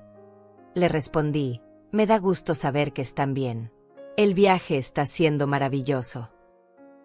Le respondí, me da gusto saber que están bien. El viaje está siendo maravilloso.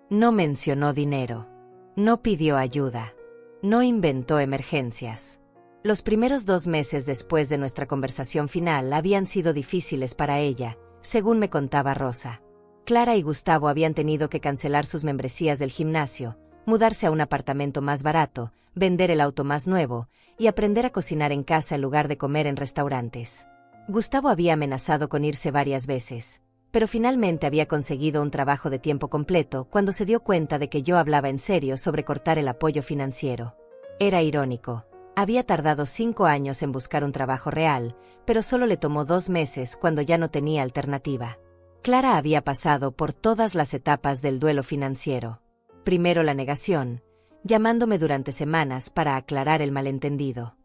No mencionó dinero. No pidió ayuda. No inventó emergencias. Los primeros 2 meses después de nuestra conversación final habían sido difíciles para ella, según me contaba Rosa. Clara y Gustavo habían tenido que cancelar sus membresías del gimnasio, mudarse a un apartamento más barato, vender el auto más nuevo y aprender a cocinar en casa en lugar de comer en restaurantes. Gustavo había amenazado con irse varias veces, pero finalmente había conseguido un trabajo de tiempo completo cuando se dio cuenta de que yo hablaba en serio sobre cortar el apoyo financiero. Era irónico. Había tardado 5 años en buscar un trabajo real, pero solo le tomó 2 meses cuando ya no tenía alternativa. Clara había pasado por todas las etapas del duelo financiero. Primero la negación, llamándome durante semanas para aclarar el malentendido.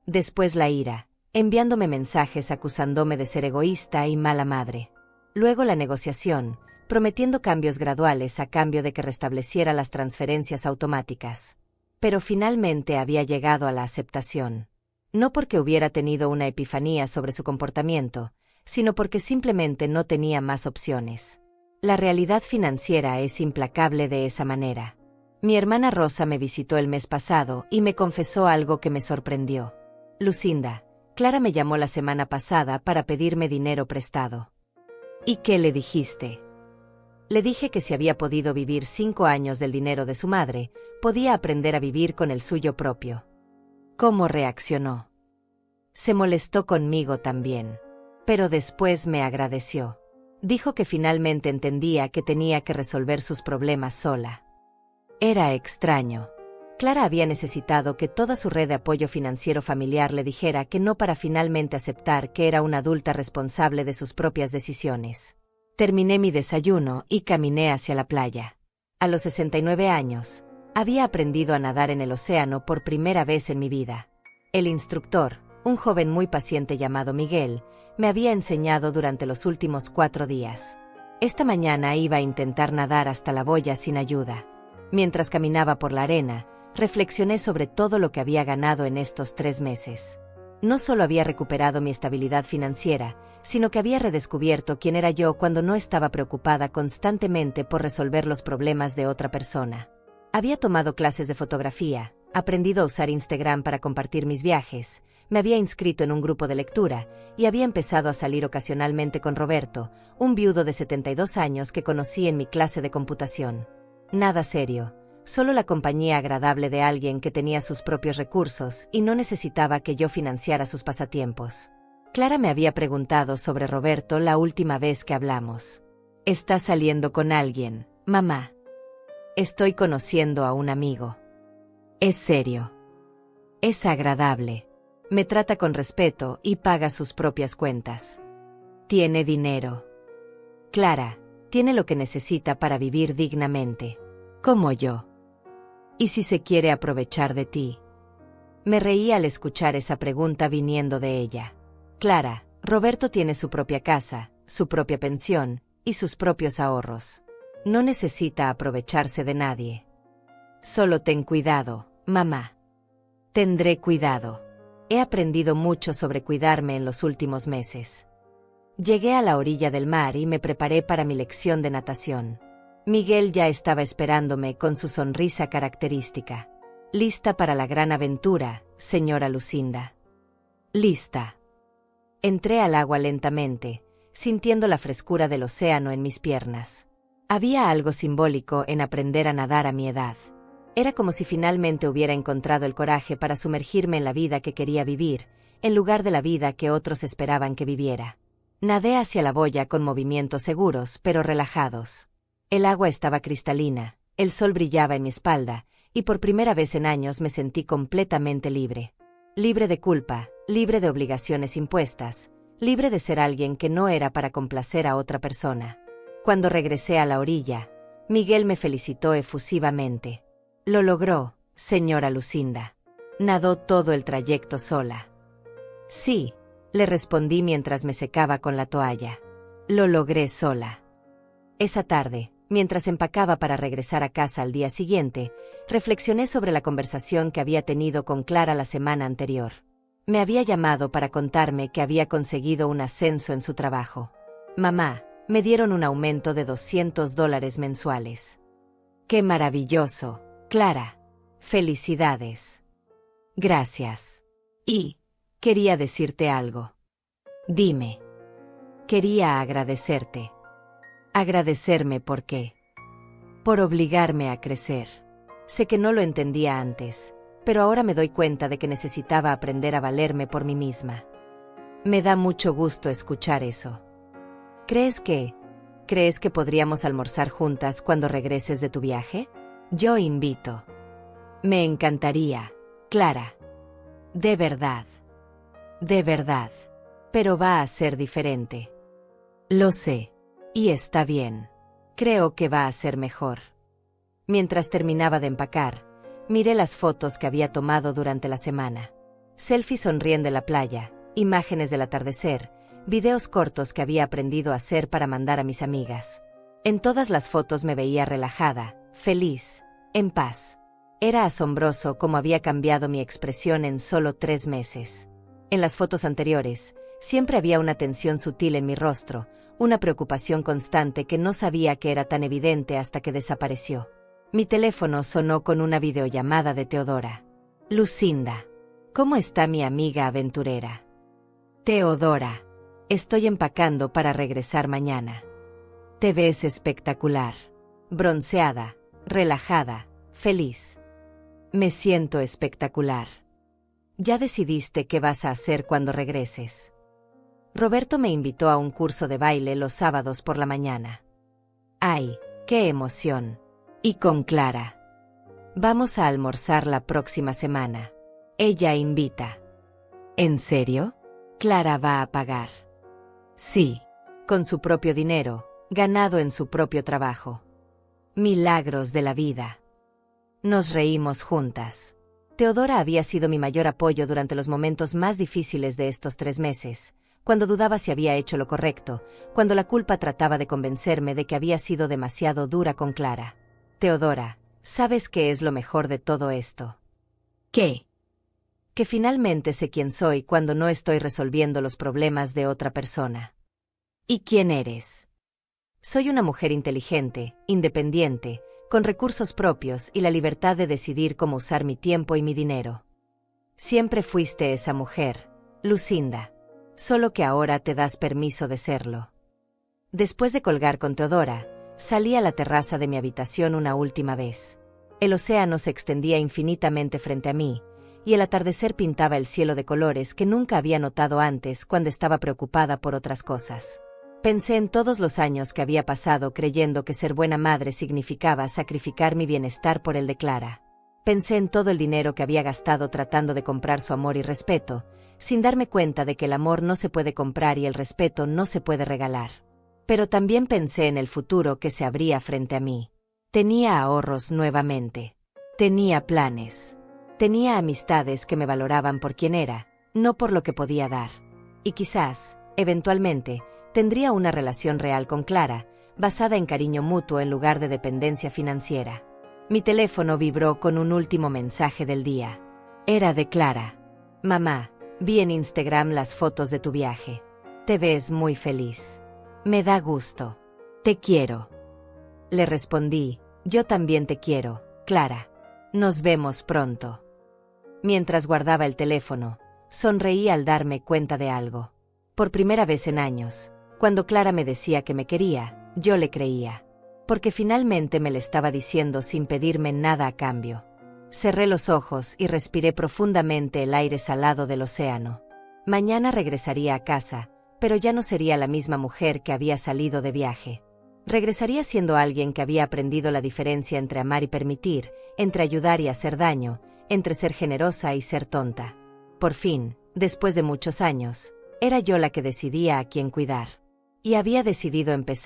Después la ira, enviándome mensajes acusándome de ser egoísta y mala madre. Luego la negociación, prometiendo cambios graduales a cambio de que restableciera las transferencias automáticas. Pero finalmente había llegado a la aceptación. No porque hubiera tenido una epifanía sobre su comportamiento, sino porque simplemente no tenía más opciones. La realidad financiera es implacable de esa manera. Mi hermana Rosa me visitó el mes pasado y me confesó algo que me sorprendió. Lucinda, Clara me llamó la semana pasada para pedirme dinero prestado. ¿Y qué le dijiste? Le dije que si había podido vivir 5 años del dinero de su madre, podía aprender a vivir con el suyo propio. ¿Cómo reaccionó? Se molestó conmigo también. Pero después me agradeció. Dijo que finalmente entendía que tenía que resolver sus problemas sola. Era extraño. Clara había necesitado que toda su red de apoyo financiero familiar le dijera que no para finalmente aceptar que era una adulta responsable de sus propias decisiones. Terminé mi desayuno y caminé hacia la playa. A los 69 años, había aprendido a nadar en el océano por primera vez en mi vida. El instructor, un joven muy paciente llamado Miguel, me había enseñado durante los últimos 4 días. Esta mañana iba a intentar nadar hasta la boya sin ayuda. Mientras caminaba por la arena, reflexioné sobre todo lo que había ganado en estos 3 meses. No solo había recuperado mi estabilidad financiera, sino que había redescubierto quién era yo cuando no estaba preocupada constantemente por resolver los problemas de otra persona. Había tomado clases de fotografía, aprendido a usar Instagram para compartir mis viajes, me había inscrito en un grupo de lectura y había empezado a salir ocasionalmente con Roberto, un viudo de 72 años que conocí en mi clase de computación. Nada serio. Solo la compañía agradable de alguien que tenía sus propios recursos y no necesitaba que yo financiara sus pasatiempos. Clara me había preguntado sobre Roberto la última vez que hablamos. ¿Estás saliendo con alguien, mamá? Estoy conociendo a un amigo. Es serio. Es agradable. Me trata con respeto y paga sus propias cuentas. Tiene dinero. Clara, tiene lo que necesita para vivir dignamente. Como yo. ¿Y si se quiere aprovechar de ti? Me reí al escuchar esa pregunta viniendo de ella. Clara, Roberto tiene su propia casa, su propia pensión y sus propios ahorros. No necesita aprovecharse de nadie. Solo ten cuidado, mamá. Tendré cuidado. He aprendido mucho sobre cuidarme en los últimos meses. Llegué a la orilla del mar y me preparé para mi lección de natación. Miguel ya estaba esperándome con su sonrisa característica. «Lista para la gran aventura, señora Lucinda». «Lista». Entré al agua lentamente, sintiendo la frescura del océano en mis piernas. Había algo simbólico en aprender a nadar a mi edad. Era como si finalmente hubiera encontrado el coraje para sumergirme en la vida que quería vivir, en lugar de la vida que otros esperaban que viviera. Nadé hacia la boya con movimientos seguros, pero relajados. El agua estaba cristalina, el sol brillaba en mi espalda, y por primera vez en años me sentí completamente libre. Libre de culpa, libre de obligaciones impuestas, libre de ser alguien que no era para complacer a otra persona. Cuando regresé a la orilla, Miguel me felicitó efusivamente. «Lo logró, señora Lucinda». Nadó todo el trayecto sola. «Sí», le respondí mientras me secaba con la toalla. «Lo logré sola». Esa tarde, mientras empacaba para regresar a casa al día siguiente, reflexioné sobre la conversación que había tenido con Clara la semana anterior. Me había llamado para contarme que había conseguido un ascenso en su trabajo. «Mamá, me dieron un aumento de $200 mensuales». «¡Qué maravilloso, Clara! Felicidades». «Gracias. Y quería decirte algo». «Dime». «Quería agradecerte». «¿Agradecerme por qué?» «Por obligarme a crecer. Sé que no lo entendía antes, pero ahora me doy cuenta de que necesitaba aprender a valerme por mí misma». «Me da mucho gusto escuchar eso. ¿Crees que podríamos almorzar juntas cuando regreses de tu viaje? Yo invito». «Me encantaría, Clara. De verdad. De verdad. Pero va a ser diferente». «Lo sé. Y está bien. Creo que va a ser mejor». Mientras terminaba de empacar, miré las fotos que había tomado durante la semana. Selfies sonriendo en la playa, imágenes del atardecer, videos cortos que había aprendido a hacer para mandar a mis amigas. En todas las fotos me veía relajada, feliz, en paz. Era asombroso cómo había cambiado mi expresión en solo 3 meses. En las fotos anteriores, siempre había una tensión sutil en mi rostro, una preocupación constante que no sabía que era tan evidente hasta que desapareció. Mi teléfono sonó con una videollamada de Teodora. «Lucinda, ¿cómo está mi amiga aventurera?» «Teodora, estoy empacando para regresar mañana. Te ves espectacular. Bronceada, relajada, feliz». «Me siento espectacular». «¿Ya decidiste qué vas a hacer cuando regreses?» Roberto me invitó a un curso de baile los sábados por la mañana. ¡Ay, qué emoción! Y con Clara. Vamos a almorzar la próxima semana. Ella invita. ¿En serio? Clara va a pagar. Sí, con su propio dinero, ganado en su propio trabajo. Milagros de la vida. Nos reímos juntas. Teodora había sido mi mayor apoyo durante los momentos más difíciles de estos 3 meses, cuando dudaba si había hecho lo correcto, cuando la culpa trataba de convencerme de que había sido demasiado dura con Clara. «Teodora, ¿sabes qué es lo mejor de todo esto?» «¿Qué?» «Que finalmente sé quién soy cuando no estoy resolviendo los problemas de otra persona». «¿Y quién eres?» «Soy una mujer inteligente, independiente, con recursos propios y la libertad de decidir cómo usar mi tiempo y mi dinero». «Siempre fuiste esa mujer, Lucinda. Solo que ahora te das permiso de serlo». Después de colgar con Teodora, salí a la terraza de mi habitación una última vez. El océano se extendía infinitamente frente a mí, y el atardecer pintaba el cielo de colores que nunca había notado antes cuando estaba preocupada por otras cosas. Pensé en todos los años que había pasado creyendo que ser buena madre significaba sacrificar mi bienestar por el de Clara. Pensé en todo el dinero que había gastado tratando de comprar su amor y respeto, sin darme cuenta de que el amor no se puede comprar y el respeto no se puede regalar. Pero también pensé en el futuro que se abría frente a mí. Tenía ahorros nuevamente. Tenía planes. Tenía amistades que me valoraban por quien era, no por lo que podía dar. Y quizás, eventualmente, tendría una relación real con Clara, basada en cariño mutuo en lugar de dependencia financiera. Mi teléfono vibró con un último mensaje del día. Era de Clara. Mamá, vi en Instagram las fotos de tu viaje. Te ves muy feliz. Me da gusto. Te quiero. Le respondí, yo también te quiero, Clara. Nos vemos pronto. Mientras guardaba el teléfono, sonreí al darme cuenta de algo. Por primera vez en años, cuando Clara me decía que me quería, yo le creía. Porque finalmente me lo estaba diciendo sin pedirme nada a cambio. Cerré los ojos y respiré profundamente el aire salado del océano. Mañana regresaría a casa, pero ya no sería la misma mujer que había salido de viaje. Regresaría siendo alguien que había aprendido la diferencia entre amar y permitir, entre ayudar y hacer daño, entre ser generosa y ser tonta. Por fin, después de muchos años, era yo la que decidía a quién cuidar. Y había decidido empezar